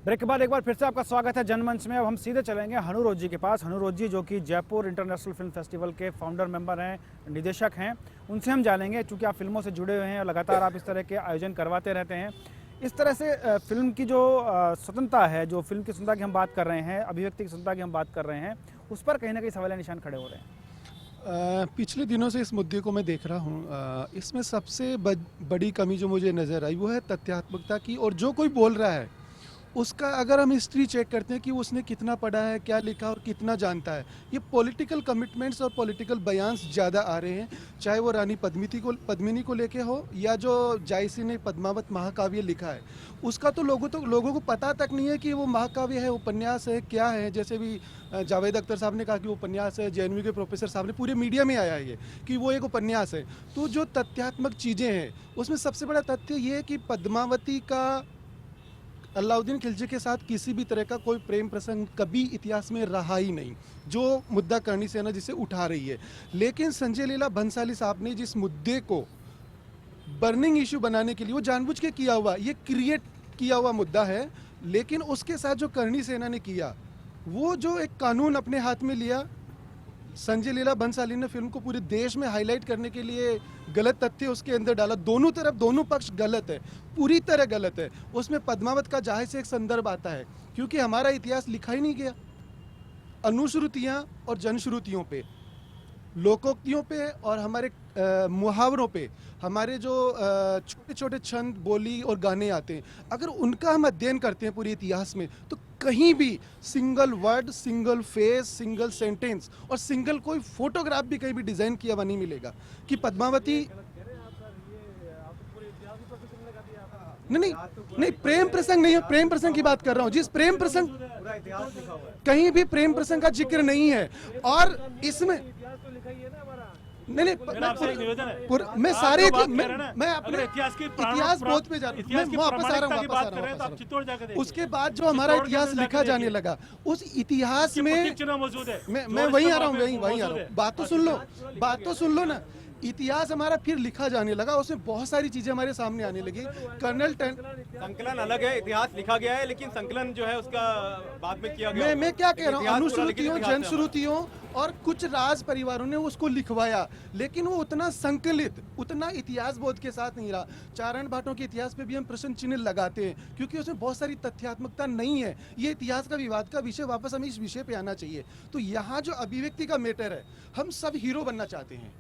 ब्रेक के बाद एक बार फिर से आपका स्वागत है जनमंच में। अब हम सीधे चलेंगे हनुरोज जी के पास। हनुरोज जी जो कि जयपुर इंटरनेशनल फिल्म फेस्टिवल के फाउंडर मेंबर हैं, निदेशक हैं, उनसे हम जानेंगे, चूँकि आप फिल्मों से जुड़े हुए हैं और लगातार आप इस तरह के आयोजन करवाते रहते हैं। इस तरह से फिल्म की जो स्वतंत्रता है, जो फिल्म की स्वतंत्रता की हम बात कर रहे हैं, अभिव्यक्ति की स्वतंत्रता की हम बात कर रहे हैं, उस पर कहीं ना कहीं सवाल निशान खड़े हो रहे हैं। पिछले दिनों से इस मुद्दे को मैं देख रहा हूँ। इसमें सबसे बड़ी कमी जो मुझे नज़र आई वो है तथ्यात्मकता की। और जो कोई बोल रहा है उसका अगर हम हिस्ट्री चेक करते हैं कि उसने कितना पढ़ा है, क्या लिखा और कितना जानता है, ये पॉलिटिकल कमिटमेंट्स और पॉलिटिकल बयान्स ज़्यादा आ रहे हैं। चाहे वो रानी पद्मिनी को लेके हो या जो जायसी ने पद्मावत महाकाव्य लिखा है, उसका तो लोगों को पता तक नहीं है कि वो महाकाव्य है, उपन्यास है, क्या है। जैसे भी जावेद अख्तर साहब ने कहा कि वो उपन्यास है, JNU के प्रोफेसर साहब ने पूरे मीडिया में आया है ये कि वो एक उपन्यास है। तो जो तथ्यात्मक चीज़ें हैं उसमें सबसे बड़ा तथ्य ये है कि पद्मावती का अलाउद्दीन खिलजी के साथ किसी भी तरह का कोई प्रेम प्रसंग कभी इतिहास में रहा ही नहीं, जो मुद्दा करणी सेना जिसे उठा रही है। लेकिन संजय लीला भंसाली साहब ने जिस मुद्दे को बर्निंग इशू बनाने के लिए, वो जानबूझ के किया हुआ, ये क्रिएट किया हुआ मुद्दा है। लेकिन उसके साथ जो करणी सेना ने किया, वो जो एक कानून अपने हाथ में लिया, संजय लीला भंसाली ने फिल्म को पूरे देश में हाईलाइट करने के लिए गलत तथ्य उसके अंदर डाला। दोनों तरफ, दोनों पक्ष गलत है, पूरी तरह गलत है। उसमें पद्मावत का जाहिर से एक संदर्भ आता है, क्योंकि हमारा इतिहास लिखा ही नहीं गया। अनुश्रुतियाँ और जनश्रुतियों पे, लोकोक्तियों पे और हमारे मुहावरों पे, हमारे जो छोटे छोटे छंद, बोली और गाने आते हैं, अगर उनका हम अध्ययन करते हैं पूरे इतिहास में, तो कहीं भी single word, single phase, single sentence और सिंगल कोई फोटोग्राफ भी कहीं भी डिजाइन किया हुआ नहीं मिलेगा कि पद्मावती। नहीं, प्रेम प्रसंग नहीं है, प्रेम प्रसंग की बात कर रहा हूँ। जिस प्रेम प्रसंग, कहीं भी प्रेम प्रसंग का जिक्र नहीं है। और इसमें नहीं, आपसे एक निवेदन है, मैं सारे मैं अपने इतिहास बोध पे जा रहा हूँ, मैं वापस आ रहा हूँ। चित्तौड़ जाकर उसके बाद जो हमारा इतिहास लिखा जाने लगा, उस इतिहास में मौजूद है। मैं वहीं आ रहा हूँ, वहीं आ रहा हूँ। बात तो सुन लो ना। इतिहास हमारा फिर लिखा जाने लगा, उसमें बहुत सारी चीजें हमारे सामने आने लगी। कर्नल संकलन अलग है, इतिहास लिखा गया है, लेकिन संकलन जो है उसका बाद में किया गया। मैं क्या कह रहा हूँ, अनुश्रुतियों, जनश्रुतियों और कुछ राज परिवारों ने उसको लिखवाया, लेकिन वो उतना संकलित, उतना इतिहास बोध के साथ नहीं रहा। चारण भाटों के इतिहास पे भी हम प्रश्न चिन्ह लगाते हैं, क्योंकि उसमें बहुत सारी तथ्यात्मकता नहीं है। ये इतिहास का विवाद का विषय, वापस हमें इस विषय पे आना चाहिए। तो यहाँ जो अभिव्यक्ति का मैटर है, हम सब हीरो बनना चाहते हैं।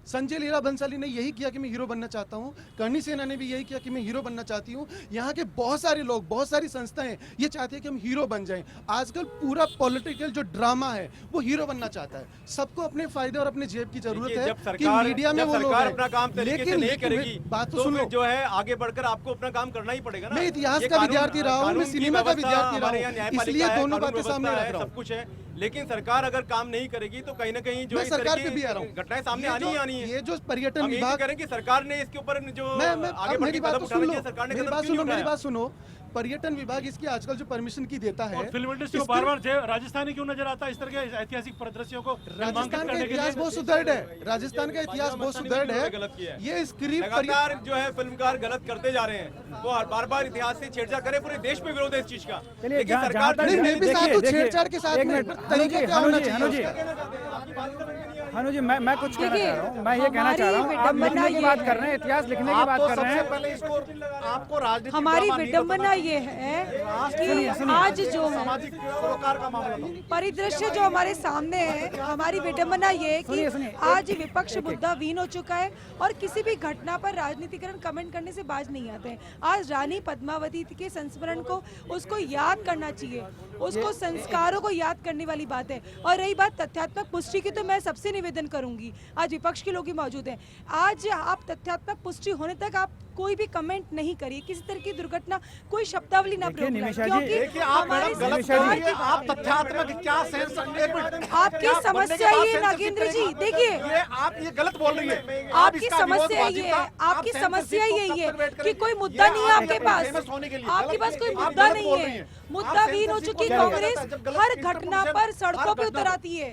संजय लीला भंसाली ने यही किया कि मैं हीरो बनना चाहता हूँ, करणी सेना ने भी यही किया कि मैं हीरो बनना चाहती हूँ। यहाँ के बहुत सारे लोग, बहुत सारी संस्थाएं ये चाहती है कि हम हीरो बन जाएं। आजकल पूरा पॉलिटिकल जो ड्रामा है वो हीरो बनना चाहता है। सबको अपने फायदे और अपने जेब की जरूरत है कि मीडिया में वो लोग अपना काम तरीके से नहीं करेगी, बात तो सुन लो, जो है आगे बढ़कर आपको अपना काम करना ही पड़ेगा ना। मैं इतिहास का विद्यार्थी रहा हूँ, मैं सिनेमा का विद्यार्थी रहा हूँ, इसलिए दोनों बातें सामने रख रहा हूँ। सब कुछ है, लेकिन सरकार अगर काम नहीं करेगी तो कहीं ना कहीं जो सरकार पे भी आ रहा हूँ, घटनाएं सामने आनी ही आनी है। ये जो पर्यटन विभाग करें कि सरकार ने इसके ऊपर जो आगे मेरी बात सुनो, पर्यटन विभाग इसकी आजकल जो परमिशन की देता है, फिल्म इंडस्ट्री को बार-बार राजस्थानी क्यों नजर आता है इस तरह के ऐतिहासिक परिदृश्यों को? राजस्थान का इतिहास बहुत सुदृढ़ है, राजस्थान का इतिहास बहुत सुदृढ़ है। ये स्क्रिप्ट लगातार जो है फिल्मकार गलत करते जा रहे हैं, वो बार-बार इतिहास से छेड़छाड़ करे, पूरे देश में विरोध है इस चीज का। लेकिन सरकार छेड़छाड़ के साथ तरीके क्या होना चाहिए? हनु जी, मैं कुछ कहना चाह रहा हूँ। मैं ये कहना चाह रहा हूँ, आप लिखने की बात कर रहे हैं, इतिहास लिखने की बात कर रहे हैं। पहले इसको आपको राजनीतिक हमारी विडंबना ये है कि आज जो सामाजिक सरोकार का मामला था। परिदृश्य जो हमारे सामने है, हमारी विडंबना ये है कि आज विपक्ष मुद्दा वीन हो चुका है और किसी भी घटना पर राजनीतिकरण कमेंट करने से बाज नहीं आते हैं। आज रानी पद्मावती के संस्मरण को, उसको याद करना चाहिए, उसको संस्कारों को याद करने वाली बात है। और रही बात तथ्यात्मक पुष्टि की, तो मैं सबसे निवेदन करूंगी, आज विपक्ष के लोग ही मौजूद हैं, आज आप तथ्यात्मक पुष्टि होने तक आप कोई भी कमेंट नहीं करिए, किसी तरह की दुर्घटना, कोई शब्दावली ना प्रयोग करें, क्योंकि आप तथ्यात्मक क्या सेंस, आपकी समस्या ये नागेंद्र जी, देखिए आप ये गलत बोल रही है। आपकी समस्या ये है, आपकी समस्या यही है कि कोई मुद्दा नहीं है आपके पास, आपके पास कोई मुद्दा नहीं है। मुद्दा वीन हो चुकी कांग्रेस हर घटना पर सड़कों पे उतर आती है,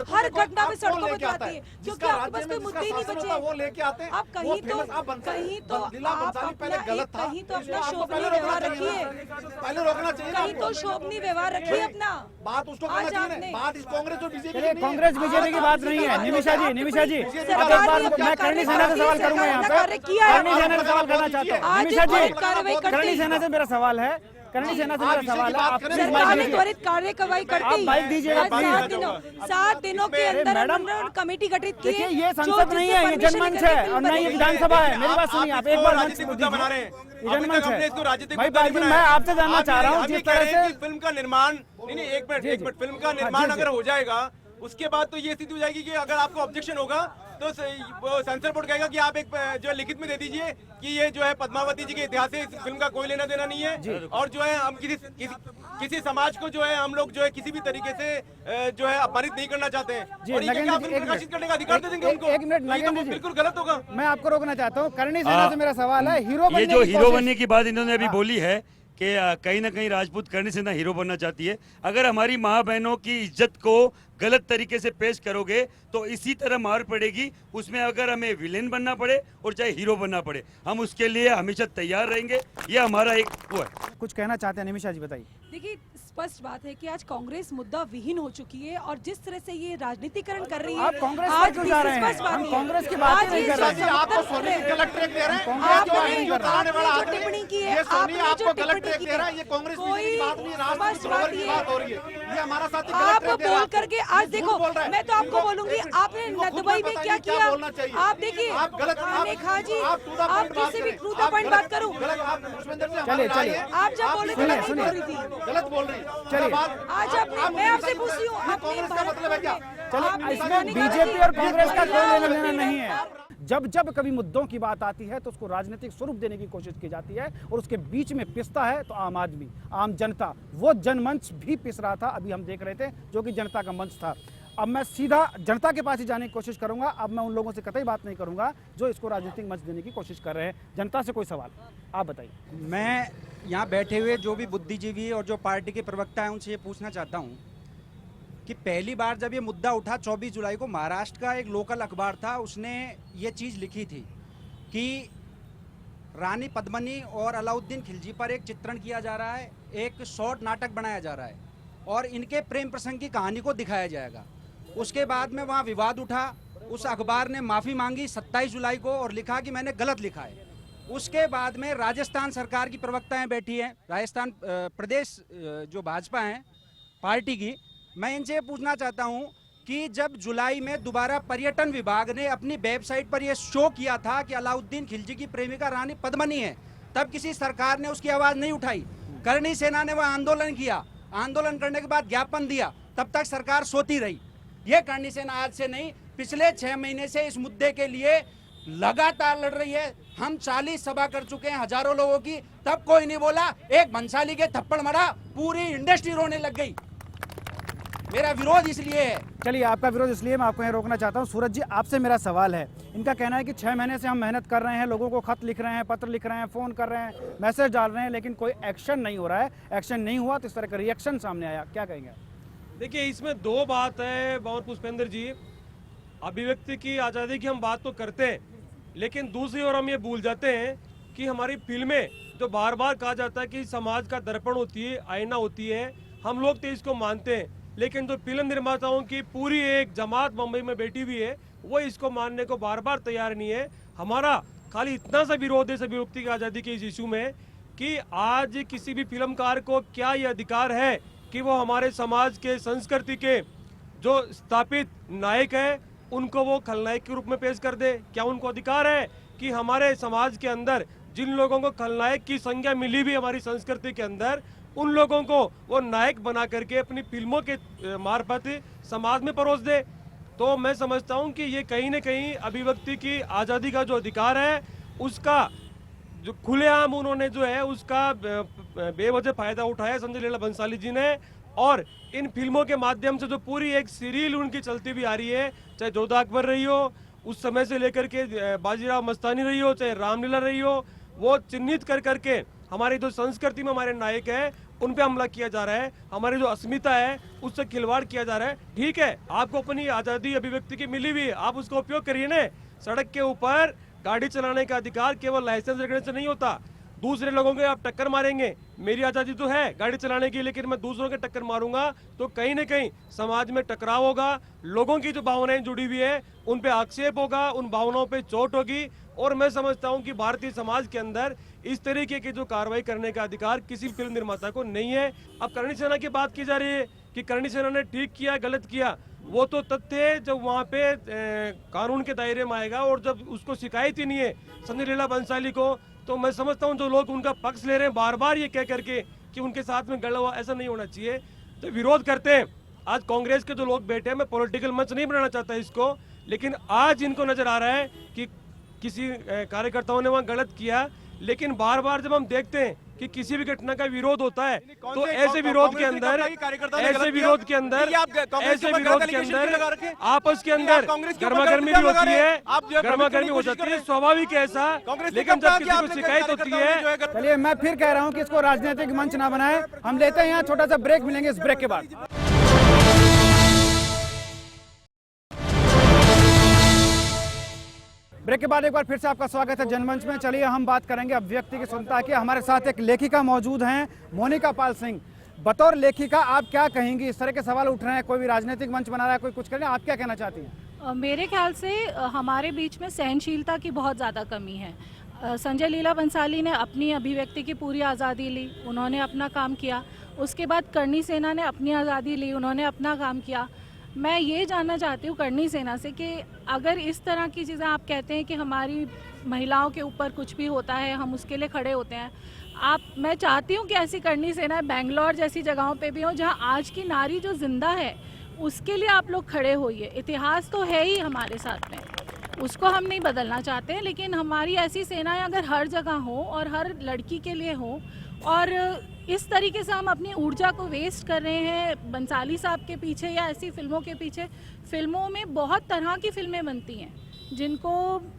हर घटना पे सड़कों पे लेके आता आती है, है, क्योंकि जिसका आपके राज्य पास में कोई मुद्दे ही नहीं जिसका शासन होता है, बचे। वो लेके आते हैं। आप वो कहीं तो famous, आप कहीं तो बंसीला आप बंसाली पहले अपना गलत था, कहीं तो अपना इसको आपको शोभनीय पहले रोकना व्यवहार चाहिए रखिए, ना। पहले रोकना चाहिए ना कहीं तो आपको। शोभनीय व्यवहार रखिए अपना। बात उसको करना आज चाहिए आपने ना, बात इस कांग्रेस और बीजेपी चलिए, की नहीं है। कांग्रेस बीजेपी की बात नहीं है। निमिषा जी, निमिषा जी, सरकार अब एक बार ने मैं करणी सेना से सवाल करूंगा यहाँ कार्य पे। किया है। करणी सेना से सवाल करना चाहता हूँ। आज निमिषा जी, त्वरित कार्रवाई करते करणी ही सेना से मेरा सवाल है, करणी सेना से मेरा सवाल है, आप प्लीज सरकार माइक ने दीजिए। त्वरित कार्रवाई करते ही माइक दीजिएगा, आज प्लीज। 7 दिनों के अंदर मैडम, उन्होंने कमेटी गठित की देखिए है, ये जो संसद नहीं जिससे है, ये permission जनमंच लेकर के है फिल्म और ना ये बनेगी। विधानसभा है। मेरी बात सुनिए, आप एक बार मंच राजनीतिक मुद्दा बना रहे हैं। ये अभी जनमंच तक हमने है इसको राजनीतिक भाई। मुद्दा नहीं बाजी, मैं बनाया। आपसे जानना आप चाह रहा हूँ हम ये जिस कह तरह रहे हैं से कि फिल्म का निर्माण नहीं, एक मिनट, जी, जी। फिल्म का हाँ, निर्माण जी, अगर जी। हो जाएगा उसके बाद तो ये स्थिति हो जाएगी कि अगर आपको ऑब्जेक्शन होगा तो सेंसर बोर्ड कहेगा कि आप एक जो है लिखित में दे दीजिए कि ये जो है पद्मावती जी के इतिहास से इस फिल्म का कोई लेना देना नहीं है, और जो है हम किसी समाज को जो है हम लोग जो है किसी भी तरीके से जो है अपमानित नहीं करना चाहते हैं, जी, और ये नगेंद्र क्या जी, फिल्म एक प्रकाशित मिनट। करने का अधिकार दे देंगे एक- उनको? एक मिनट, तो ये तो नगेंद्र जी। बिल्कुल गलत होगा। मैं आपको रोकना चाहता हूँ। करणी सेना से मेरा सवाल है, हीरो ये बनने जो की हीरो कोशिश- बनने की बात इन्होंने अभी बोली है कि कहीं ना कहीं राजपूत करणी सेना हीरो बनना चाहती है। अगर हमारी माँ बहनों की इज्जत को गलत तरीके से पेश करोगे तो इसी तरह मार पड़ेगी। उसमें अगर हमें विलेन बनना पड़े और चाहे हीरो बनना पड़े, हम उसके लिए हमेशा तैयार रहेंगे। ये हमारा एक वो है। कुछ कहना चाहते हैं निमिषा जी, बताइए। देखिए, स्पष्ट बात है कि आज कांग्रेस मुद्दा विहीन हो चुकी है और जिस तरह से ये राजनीतिकरण कर रही है, आप कांग्रेस पर आज क्यों भी जा रहे हैं? स्पष्ट बात हम है। कांग्रेस की बात ही आज नहीं ये कर रहे जो हैं। आपको समर्थन सोनी है, गलत ट्रैक दे रहे हैं। आपने ये जो आपने उतारने वाला जो आदमी, टिप्पणी की है, ये सोनी आपने जो आपको गलत टिप्पणी ट्रैक की दे रहा है, है। ये कांग्रेस कोई बीजेपी की बात नहीं, राजनीतिक स्पष्ट बराबर बात की ये बात हो रही है। ये हमारा साथी गलत आप ट्रैक दे रहा बोल है। करके आज ये झूठ देखो, बोल रहा है। मैं तो आपको इनको- बोलूंगी, आपने इनको खुद नदबई में में पता क्या नहीं क्या किया। बोलना चाहिए। आप देखिए, आप गलत खाने खाजी, आप to the आप point बात किसी भी करें। टू द आप पॉइंट गलत- बात करूं। गलत आप पुष्पेंद्र जी चलिए, हमारे चलिए। राय है। आप जब बोले थे सुनिए, मैं नहीं सुनिए। बोल रही थी। गलत बोल रही है। चलिए। आज आपने, मैं आपसे पूछ रही हूँ, ये आपने कांग्रेस का भारत मतलब है क्या? चलिए, आपने इसमें खाने खाजी बीजेपी और कांग्रेस का कोई लेना देना आपने- नहीं है। जब जब कभी मुद्दों की बात आती है तो उसको राजनीतिक स्वरूप देने की कोशिश की जाती है और उसके बीच में पिसता है तो आम आदमी, आम जनता। वो जनमंच भी पिस रहा था, अभी हम देख रहे थे, जो कि जनता का मंच था। अब मैं सीधा जनता के पास ही जाने की कोशिश करूंगा। अब मैं उन लोगों से कतई बात नहीं करूंगा जो इसको राजनीतिक मंच देने की कोशिश कर रहे हैं। जनता से कोई सवाल, आप बताइए। मैं यहाँ बैठे हुए जो भी बुद्धिजीवी और जो पार्टी के प्रवक्ता हैं उनसे ये पूछना चाहता हूँ कि पहली बार जब ये मुद्दा उठा 24 जुलाई को, महाराष्ट्र का एक लोकल अखबार था, उसने ये चीज़ लिखी थी कि रानी पद्मिनी और अलाउद्दीन खिलजी पर एक चित्रण किया जा रहा है, एक शॉर्ट नाटक बनाया जा रहा है और इनके प्रेम प्रसंग की कहानी को दिखाया जाएगा। उसके बाद में वहाँ विवाद उठा, उस अखबार ने माफ़ी मांगी 27 जुलाई को और लिखा कि मैंने गलत लिखा है। उसके बाद में राजस्थान सरकार की प्रवक्ताएं बैठी हैं, राजस्थान प्रदेश जो भाजपा हैं पार्टी की, मैं इनसे ये पूछना चाहता हूं कि जब जुलाई में दोबारा पर्यटन विभाग ने अपनी वेबसाइट पर यह शो किया था कि अलाउद्दीन खिलजी की प्रेमिका रानी पद्मिनी है, तब किसी सरकार ने उसकी आवाज़ नहीं उठाई। करणी सेना ने वह आंदोलन किया, आंदोलन करने के बाद ज्ञापन दिया, तब तक सरकार सोती रही। ये करणी सेना आज से नहीं, पिछले 6 महीने से इस मुद्दे के लिए लगातार लड़ रही है। हम 40 सभा कर चुके हैं हजारों लोगों की, तब कोई नहीं बोला। एक भंसाली के थप्पड़ मारा, पूरी इंडस्ट्री रोने लग गई। मेरा विरोध इसलिए है। चलिए, आपका विरोध इसलिए मैं आपको यहाँ रोकना चाहता हूँ। सूरज जी, आपसे मेरा सवाल है। इनका कहना है कि 6 महीने से हम मेहनत कर रहे हैं, लोगों को खत लिख रहे हैं, पत्र लिख रहे हैं, फ़ोन कर रहे हैं, मैसेज डाल रहे हैं, लेकिन कोई एक्शन नहीं हो रहा है। एक्शन नहीं हुआ तो इस तरह का रिएक्शन सामने आया, क्या कहेंगे? देखिए, इसमें दो बात है भंवर पुष्पेंद्र जी। अभिव्यक्ति की आज़ादी की हम बात तो करते हैं, लेकिन दूसरी ओर हम ये भूल जाते हैं कि हमारी फिल्में जो बार बार कहा जाता है कि समाज का दर्पण होती है, आईना होती है, हम लोग तो इसको मानते हैं, लेकिन जो फिल्म निर्माताओं की पूरी एक जमात मुंबई में बैठी हुई है वो इसको मानने को बार बार तैयार नहीं है। हमारा खाली इतना सा विरोध है अभिव्यक्ति की आज़ादी के इस इशू में कि आज किसी भी फिल्मकार को क्या ये अधिकार है कि वो हमारे समाज के संस्कृति के जो स्थापित नायक हैं उनको वो खलनायक के रूप में पेश कर दे? क्या उनको अधिकार है कि हमारे समाज के अंदर जिन लोगों को खलनायक की संज्ञा मिली भी हमारी संस्कृति के अंदर, उन लोगों को वो नायक बना करके अपनी फिल्मों के मार्फत समाज में परोस दे? तो मैं समझता हूं कि ये कहीं न कहीं अभिव्यक्ति की आज़ादी का जो अधिकार है उसका जो खुलेआम उन्होंने जो है उसका बेवजह फायदा उठाया संजय लीला भंसाली जी ने। और इन फिल्मों के माध्यम से जो पूरी एक सीरील उनकी चलती भी आ रही है, चाहे जोधा अकबर रही हो उस समय से लेकर के बाजीराव मस्तानी रही हो, चाहे रामलीला रही हो, वो चिन्हित कर करके हमारी जो संस्कृति में हमारे नायक हैं उन पे हमला किया जा रहा है, हमारी जो अस्मिता है उससे खिलवाड़ किया जा रहा है। ठीक है, आपको अपनी आज़ादी अभिव्यक्ति की मिली हुई है, आप उसका उपयोग करिए ना। सड़क के ऊपर गाड़ी चलाने का अधिकार केवल लाइसेंस रखने से नहीं होता। दूसरे लोगों के आप टक्कर मारेंगे, मेरी आज़ादी तो है गाड़ी चलाने की, लेकिन मैं दूसरों के टक्कर मारूंगा तो कहीं ना कहीं समाज में टकराव होगा, लोगों की जो भावनाएं जुड़ी हुई है उन पे आक्षेप होगा, उन भावनाओं पे चोट होगी। और मैं समझता हूं कि भारतीय समाज के अंदर इस तरीके की जो कार्रवाई करने का अधिकार किसी फिल्म निर्माता को नहीं है। अब करणी सेना की बात की जा रही है कि करणी सेना ने ठीक किया गलत किया, वो तो तथ्य है जब वहाँ पे कानून के दायरे में आएगा। और जब उसको शिकायत ही नहीं है संजय लीला बंसाली को, तो मैं समझता हूँ जो लोग उनका पक्ष ले रहे हैं बार बार ये कह करके कि उनके साथ में गड़ा हुआ, ऐसा नहीं होना चाहिए, तो विरोध करते हैं। आज कांग्रेस के जो लोग बैठे हैं, मैं पॉलिटिकल मंच नहीं बनाना चाहता इसको, लेकिन आज इनको नजर आ रहा है कि किसी कार्यकर्ताओं ने वहाँ गलत किया, लेकिन बार बार जब हम देखते हैं कि किसी भी घटना का विरोध होता है तो ऐसे विरोध के अंदर आपस के अंदर गर्मागर्मी भी होती है, गर्मागर्मी हो जाती है, स्वाभाविक है ऐसा। लेकिन जब किसी को शिकायत होती है, चलिए मैं फिर कह रहा हूँ कि इसको राजनीतिक मंच ना बनाए। हम लेते हैं यहाँ छोटा सा ब्रेक, मिलेंगे इस ब्रेक के बाद। ब्रेक के बाद एक बार फिर से आपका स्वागत है जनमंच में। चलिए हम बात करेंगे अभिव्यक्ति की स्वतंत्रता की। हमारे साथ एक लेखिका मौजूद हैं, मोनिका पाल सिंह। बतौर लेखिका आप क्या कहेंगी? इस तरह के सवाल उठ रहे हैं, कोई भी राजनीतिक मंच बना रहा है, कोई कुछ कर रहा है, आप क्या कहना चाहती हैं? मेरे ख्याल से हमारे बीच में सहनशीलता की बहुत ज़्यादा कमी है। संजय लीला बंसाली ने अपनी अभिव्यक्ति की पूरी आज़ादी ली, उन्होंने अपना काम किया। उसके बाद करणी सेना ने अपनी आज़ादी ली, उन्होंने अपना काम किया। मैं ये जानना चाहती हूँ करणी सेना से कि अगर इस तरह की चीज़ें आप कहते हैं कि हमारी महिलाओं के ऊपर कुछ भी होता है हम उसके लिए खड़े होते हैं, मैं चाहती हूँ कि ऐसी करणी सेना बेंगलोर जैसी जगहों पे भी हो जहाँ आज की नारी जो जिंदा है उसके लिए आप लोग खड़े होइए। इतिहास तो है ही हमारे साथ में, उसको हम नहीं बदलना चाहते हैं, लेकिन हमारी ऐसी सेनाएं अगर हर जगह हो और हर लड़की के लिए हो, और इस तरीके से हम अपनी ऊर्जा को वेस्ट कर रहे हैं बंसाली साहब के पीछे या ऐसी फिल्मों के पीछे। फिल्मों में बहुत तरह की फिल्में बनती हैं जिनको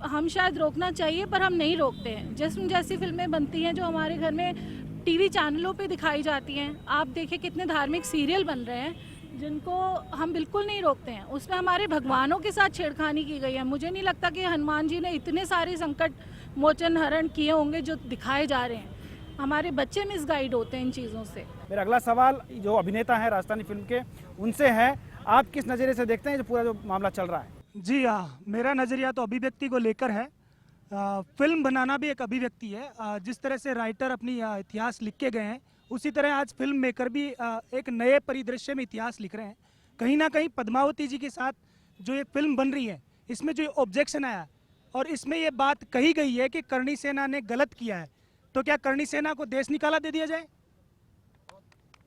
हम शायद रोकना चाहिए पर हम नहीं रोकते हैं। जिस्म जैसी फिल्में बनती हैं जो हमारे घर में टीवी चैनलों पे दिखाई जाती हैं। आप देखिए कितने धार्मिक सीरियल बन रहे हैं जिनको हम बिल्कुल नहीं रोकते हैं। उसमें हमारे भगवानों के साथ छेड़खानी की गई है। मुझे नहीं लगता कि हनुमान जी ने इतने सारे संकट मोचन हरण किए होंगे जो दिखाए जा रहे हैं। हमारे बच्चे मिसगाइड होते हैं इन चीज़ों से। मेरा अगला सवाल जो अभिनेता है राजस्थानी फिल्म के, उनसे है, आप किस नज़रिए से देखते हैं जो पूरा जो मामला चल रहा है? जी हाँ, मेरा नज़रिया तो अभिव्यक्ति को लेकर है। फिल्म बनाना भी एक अभिव्यक्ति है। जिस तरह से राइटर अपनी इतिहास लिख के गए हैं, उसी तरह आज फिल्म मेकर भी एक नए परिदृश्य में इतिहास लिख रहे हैं। कहीं ना कहीं पद्मावती जी के साथ जो ये फिल्म बन रही है, इसमें जो ऑब्जेक्शन आया और इसमें ये बात कही गई है कि करणी सेना ने गलत किया है, तो क्या करणी सेना को देश निकाला दे दिया जाए?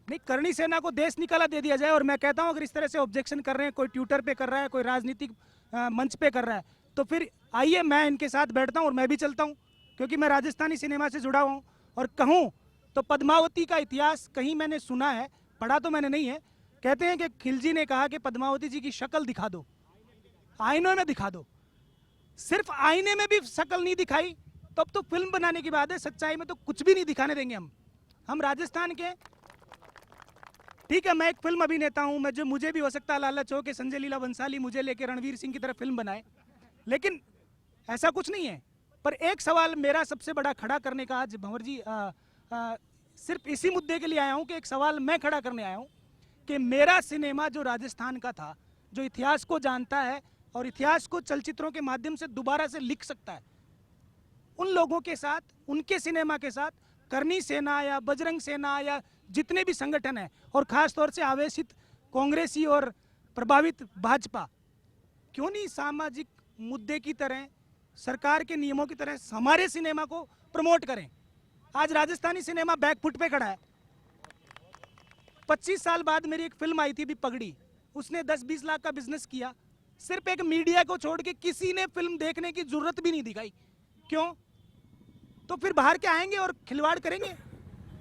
नहीं, करणी सेना को देश निकाला दे दिया जाए। और मैं कहता हूं अगर इस तरह से ऑब्जेक्शन कर रहे हैं, कोई ट्विटर पे कर रहा है, कोई राजनीतिक मंच पे कर रहा है, तो फिर आइए मैं इनके साथ बैठता हूं और मैं भी चलता हूं, क्योंकि मैं राजस्थानी सिनेमा से जुड़ा हुआ हूं। और कहूं तो पद्मावती का इतिहास कहीं मैंने सुना है, पढ़ा तो मैंने नहीं है। कहते हैं कि खिलजी ने कहा कि पद्मावती जी की शक्ल दिखा दो, आईनों में दिखा दो। सिर्फ आईने में भी शक्ल नहीं दिखाई, तब तो फिल्म बनाने की बात है। सच्चाई में तो कुछ भी नहीं दिखाने देंगे हम राजस्थान के। ठीक है, मैं एक फिल्म अभिनेता हूं, मैं जो मुझे भी हो सकता है लालच हो कि संजय लीला बंसाली मुझे लेके रणवीर सिंह की तरह फिल्म बनाए, लेकिन ऐसा कुछ नहीं है। पर एक सवाल मेरा सबसे बड़ा खड़ा करने का आज भंवर जी सिर्फ इसी मुद्दे के लिए आया हूं कि एक सवाल मैं खड़ा करने आया हूं कि मेरा सिनेमा जो राजस्थान का था, जो इतिहास को जानता है और इतिहास को चलचित्रों के माध्यम से दोबारा से लिख सकता है, उन लोगों के साथ, उनके सिनेमा के साथ करणी सेना या बजरंग सेना या जितने भी संगठन हैं, और खास तौर से आवेशित कांग्रेसी और प्रभावित भाजपा, क्यों नहीं सामाजिक मुद्दे की तरह, सरकार के नियमों की तरह हमारे सिनेमा को प्रमोट करें? आज राजस्थानी सिनेमा बैकफुट पे खड़ा है। 25 साल बाद मेरी एक फिल्म आई थी भी पगड़ी, उसने 10-20 लाख का बिजनेस किया। सिर्फ एक मीडिया को छोड़ के किसी ने फिल्म देखने की जरूरत भी नहीं दिखाई। क्यों? तो फिर बाहर के आएंगे और खिलवाड़ करेंगे।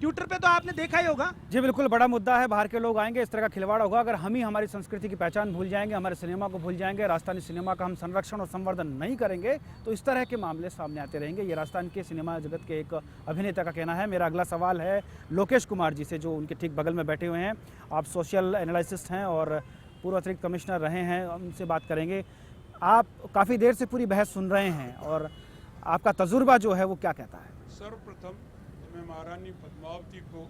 ट्विटर पे तो आपने देखा ही होगा। जी बिल्कुल, बड़ा मुद्दा है, बाहर के लोग आएंगे, इस तरह का खिलवाड़ होगा। अगर हम ही हमारी संस्कृति की पहचान भूल जाएंगे, हमारे सिनेमा को भूल जाएंगे, राजस्थानी सिनेमा का हम संरक्षण और संवर्धन नहीं करेंगे, तो इस तरह के मामले सामने आते रहेंगे। ये राजस्थान के सिनेमा जगत के एक अभिनेता का कहना है। मेरा अगला सवाल है लोकेश कुमार जी से, जो उनके ठीक बगल में बैठे हुए हैं। आप सोशल एनालिसिस्ट हैं और पूर्व अतिरिक्त कमिश्नर रहे हैं, उनसे बात करेंगे। आप काफ़ी देर से पूरी बहस सुन रहे हैं और आपका तजुर्बा जो है वो क्या कहता है? सर्वप्रथम मैं महारानी पद्मावती को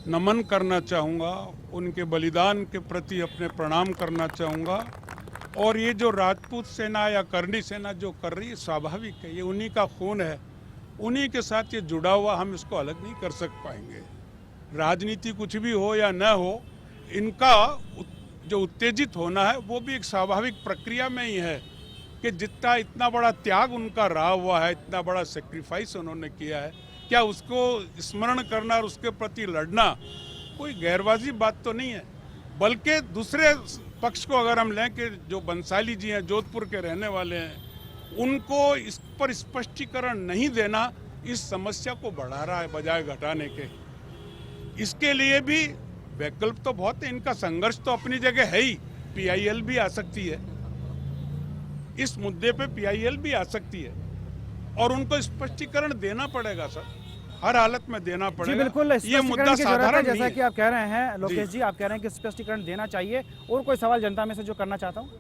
नमन करना चाहूँगा, उनके बलिदान के प्रति अपने प्रणाम करना चाहूँगा। और ये जो राजपूत सेना या करनी सेना जो कर रही है, स्वाभाविक है, ये उन्हीं का खून है, उन्हीं के साथ ये जुड़ा हुआ, हम इसको अलग नहीं कर पाएंगे। राजनीति कुछ भी हो या न हो, इनका जो उत्तेजित होना है वो भी एक स्वाभाविक प्रक्रिया में ही है कि जितना इतना बड़ा त्याग उनका रहा हुआ है, इतना बड़ा सेक्रीफाइस उन्होंने किया है, क्या उसको स्मरण करना और उसके प्रति लड़ना कोई गैरवाजी बात तो नहीं है। बल्कि दूसरे पक्ष को अगर हम लें कि जो बंसाली जी हैं, जोधपुर के रहने वाले हैं, उनको इस पर स्पष्टीकरण नहीं देना इस समस्या को बढ़ा रहा है बजाय घटाने के। इसके लिए भी वैकल्प तो बहुत है, इनका संघर्ष तो अपनी जगह है ही। पीआईएल भी आ सकती है इस मुद्दे पे, पीआईएल भी आ सकती है और उनको स्पष्टीकरण देना पड़ेगा सर, हर हालत में देना पड़ेगा। जी बिल्कुल, ये मुद्दा साधारण जैसा कि आप कह रहे हैं लोकेश जी, आप कह रहे हैं कि स्पष्टीकरण देना चाहिए। और कोई सवाल जनता में से जो करना चाहता हूँ?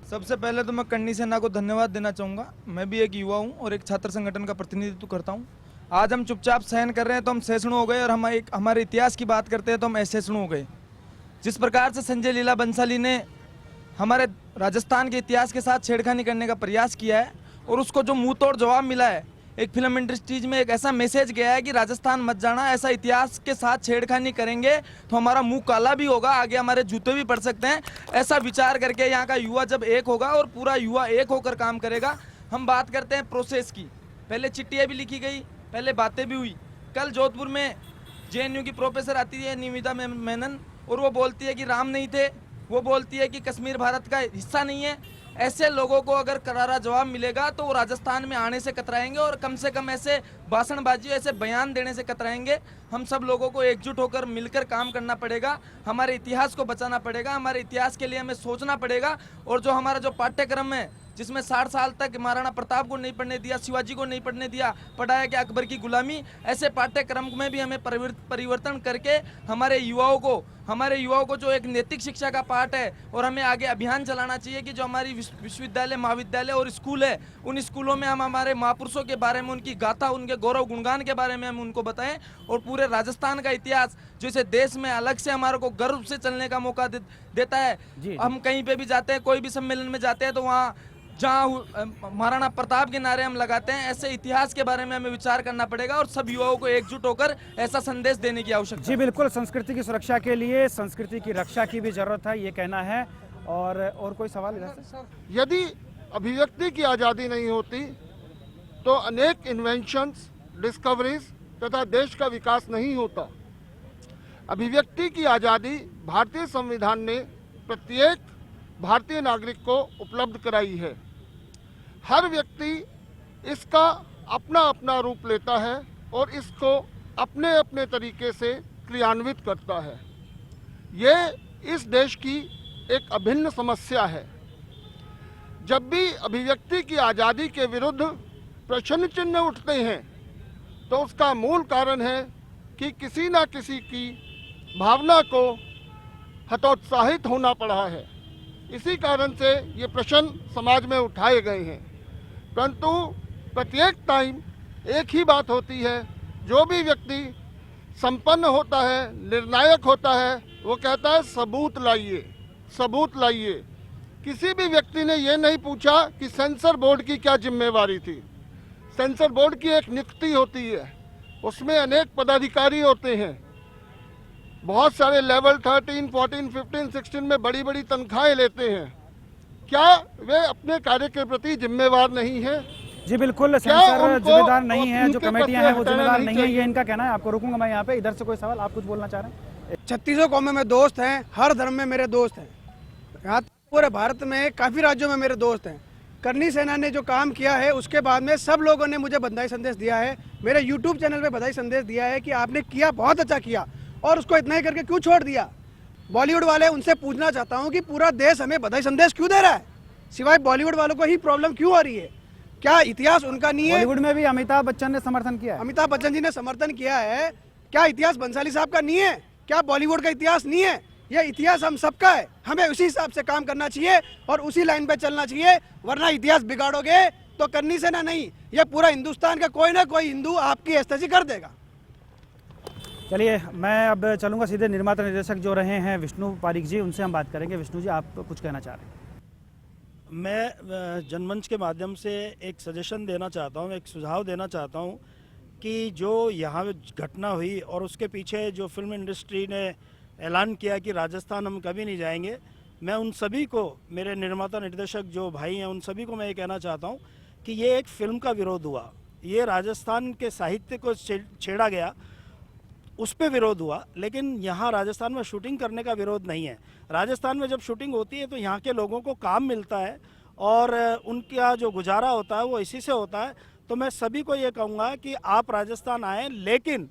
सबसे पहले तो मैं करनी सेना को धन्यवाद देना चाहूँगा। मैं भी एक युवा हूँ और एक छात्र संगठन का प्रतिनिधित्व करता हूँ। आज हम चुपचाप सहन कर रहे हैं तो हम सहिष्णु हो गए, और हम एक हमारे इतिहास की बात करते हैं तो हम असहिष्णु हो गए। जिस प्रकार से संजय लीला बंसाली ने हमारे राजस्थान के इतिहास के साथ छेड़खानी करने का प्रयास किया है और उसको जो मुंह तोड़ जवाब मिला है, एक फिल्म इंडस्ट्रीज में एक ऐसा मैसेज गया है कि राजस्थान मत जाना, ऐसा इतिहास के साथ छेड़खानी करेंगे तो हमारा मुंह काला भी होगा, आगे हमारे जूते भी पड़ सकते हैं। ऐसा विचार करके यहाँ का युवा जब एक होगा और पूरा युवा एक होकर काम करेगा। हम बात करते हैं प्रोसेस की, पहले चिट्ठियाँ भी लिखी गई, पहले बातें भी हुई। कल जोधपुर में जेएनयू की प्रोफेसर आती है निविदा मेनन और वो बोलती है कि राम नहीं थे, वो बोलती है कि कश्मीर भारत का हिस्सा नहीं है। ऐसे लोगों को अगर करारा जवाब मिलेगा तो वो राजस्थान में आने से कतराएंगे और कम से कम ऐसे भाषणबाजी, ऐसे बयान देने से कतराएंगे। हम सब लोगों को एकजुट होकर मिलकर काम करना पड़ेगा, हमारे इतिहास को बचाना पड़ेगा, हमारे इतिहास के लिए हमें सोचना पड़ेगा। और जो हमारा जो पाठ्यक्रम है जिसमें 60 साल तक महाराणा प्रताप को नहीं पढ़ने दिया, शिवाजी को नहीं पढ़ने दिया, पढ़ाया कि अकबर की गुलामी, ऐसे पाठ्यक्रम में भी हमें परिवर्तन करके हमारे युवाओं को जो एक नैतिक शिक्षा का पाठ है, और हमें आगे अभियान चलाना चाहिए कि जो हमारी विश्वविद्यालय, महाविद्यालय और स्कूल है, उन स्कूलों में हम हमारे महापुरुषों के बारे में, उनकी गाथा, उनके गौरव गुणगान के बारे में हम उनको बताएं। और पूरे राजस्थान का इतिहास जो इसे देश में अलग से हमारे को गर्व से चलने का मौका देता है। हम कहीं पे भी जाते हैं, कोई भी सम्मेलन में जाते हैं तो वहाँ जहाँ महाराणा प्रताप के नारे हम लगाते हैं, ऐसे इतिहास के बारे में हमें विचार करना पड़ेगा और सब युवाओं को एकजुट होकर ऐसा संदेश देने की आवश्यकता है। जी बिल्कुल, संस्कृति की सुरक्षा के लिए संस्कृति की रक्षा की भी जरूरत है, ये कहना है। और कोई सवाल इधर से? यदि अभिव्यक्ति की आज़ादी नहीं होती तो अनेक इन्वेंशंस, डिस्कवरीज तथा देश का विकास नहीं होता। अभिव्यक्ति की आज़ादी भारतीय संविधान ने प्रत्येक भारतीय नागरिक को उपलब्ध कराई है। हर व्यक्ति इसका अपना अपना रूप लेता है और इसको अपने अपने तरीके से क्रियान्वित करता है। ये इस देश की एक अभिन्न समस्या है। जब भी अभिव्यक्ति की आज़ादी के विरुद्ध प्रश्न चिन्ह उठते हैं तो उसका मूल कारण है कि किसी न किसी की भावना को हतोत्साहित होना पड़ा है। इसी कारण से ये प्रश्न समाज में उठाए गए हैं। परंतु प्रत्येक टाइम एक ही बात होती है, जो भी व्यक्ति संपन्न होता है, निर्णायक होता है, वो कहता है सबूत लाइए, सबूत लाइए। किसी भी व्यक्ति ने ये नहीं पूछा कि सेंसर बोर्ड की क्या जिम्मेवारी थी। सेंसर बोर्ड की एक नियुक्ति होती है, उसमें अनेक पदाधिकारी होते हैं, बहुत सारे लेवल 13, 14, 15, 16 में बड़ी बड़ी तनख्वाहें लेते हैं। क्या वे अपने कार्य के प्रति जिम्मेवार नहीं है? जी बिल्कुल, सेंसर जिम्मेदार नहीं है, जो कमेटियां हैं वो जिम्मेदार नहीं है, ये इनका कहना है। आपको रुकूंगा मैं यहाँ पे। इधर से कोई सवाल, आप कुछ बोलना चाह रहे हैं? 36 कौमों में दोस्त हैं, हर धर्म में मेरे दोस्त हैं। यहाँ पूरे भारत में काफ़ी राज्यों में मेरे दोस्त हैं। करनी सेना ने जो काम किया है उसके बाद में सब लोगों ने मुझे बधाई संदेश दिया है, मेरे यूट्यूब चैनल पे बधाई संदेश दिया है कि आपने किया, बहुत अच्छा किया, और उसको इतना ही करके क्यों छोड़ दिया। बॉलीवुड वाले, उनसे पूछना चाहता हूँ कि पूरा देश हमें बधाई संदेश क्यों दे रहा है, सिवाय बॉलीवुड वालों को ही प्रॉब्लम क्यों आ रही है? क्या इतिहास उनका नहीं है? बॉलीवुड में भी अमिताभ बच्चन ने समर्थन किया है। अमिताभ बच्चन जी ने समर्थन किया है, क्या इतिहास बंसाली साहब का नहीं है? क्या बॉलीवुड का इतिहास नहीं है? ये इतिहास हम सबका है, हमें उसी हिसाब से काम करना चाहिए और उसी लाइन पे चलना चाहिए, वरना इतिहास बिगाड़ोगे तो करनी सेना नहीं, ये पूरा हिंदुस्तान का कोई ना कोई हिंदू आपकी एस्तेजी कर देगा। चलिए, मैं अब चलूँगा सीधे निर्माता निर्देशक जो रहे हैं विष्णु पारीक जी, उनसे हम बात करेंगे। विष्णु जी, आप कुछ कहना चाह रहे हैं? मैं जनमंच के माध्यम से एक सजेशन देना चाहता हूँ, एक सुझाव देना चाहता हूँ कि जो यहाँ घटना हुई और उसके पीछे जो फिल्म इंडस्ट्री ने ऐलान किया कि राजस्थान हम कभी नहीं जाएंगे, मैं उन सभी को, मेरे निर्माता निर्देशक जो भाई हैं, उन सभी को मैं ये कहना चाहता हूँ कि ये एक फिल्म का विरोध हुआ, ये राजस्थान के साहित्य को छेड़ा गया, उस पे विरोध हुआ, लेकिन यहाँ राजस्थान में शूटिंग करने का विरोध नहीं है। राजस्थान में जब शूटिंग होती है तो यहाँ के लोगों को काम मिलता है और उनका जो गुजारा होता है वो इसी से होता है। तो मैं सभी को ये कहूँगा कि आप राजस्थान आएँ, लेकिन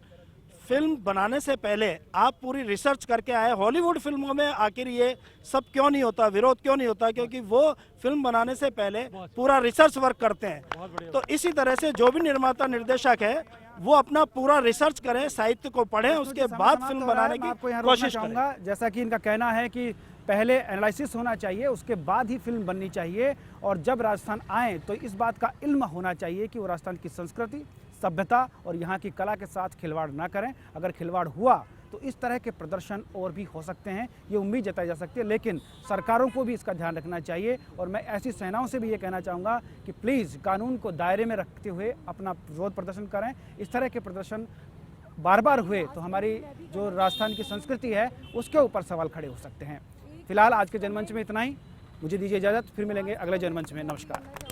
फिल्म बनाने से पहले आप पूरी रिसर्च करके आए। हॉलीवुड फिल्मों में आखिर ये सब क्यों नहीं होता, विरोध क्यों नहीं होता? क्योंकि वो फिल्म बनाने से पहले पूरा रिसर्च वर्क करते हैं। तो इसी तरह से जो भी निर्माता निर्देशक है वो अपना पूरा रिसर्च करें, साहित्य को पढ़ें, उसके बाद फिल्म बनाने की कोशिश करें। जैसा कि इनका कहना है कि पहले एनालिसिस होना चाहिए, उसके बाद ही फिल्म बननी चाहिए, और जब राजस्थान आए तो इस बात का इल्म होना चाहिए कि वो राजस्थान की संस्कृति, सभ्यता और यहाँ की कला के साथ खिलवाड़ ना करें। अगर खिलवाड़ हुआ तो इस तरह के प्रदर्शन और भी हो सकते हैं, ये उम्मीद जताई जा सकती है, लेकिन सरकारों को भी इसका ध्यान रखना चाहिए। और मैं ऐसी सेनाओं से भी ये कहना चाहूँगा कि प्लीज़ कानून को दायरे में रखते हुए अपना विरोध प्रदर्शन करें। इस तरह के प्रदर्शन बार बार हुए तो हमारी जो राजस्थान की संस्कृति है उसके ऊपर सवाल खड़े हो सकते हैं। फिलहाल आज के जनमंच में इतना ही, मुझे दीजिए इजाज़त, फिर मिलेंगे अगले जनमंच में। नमस्कार।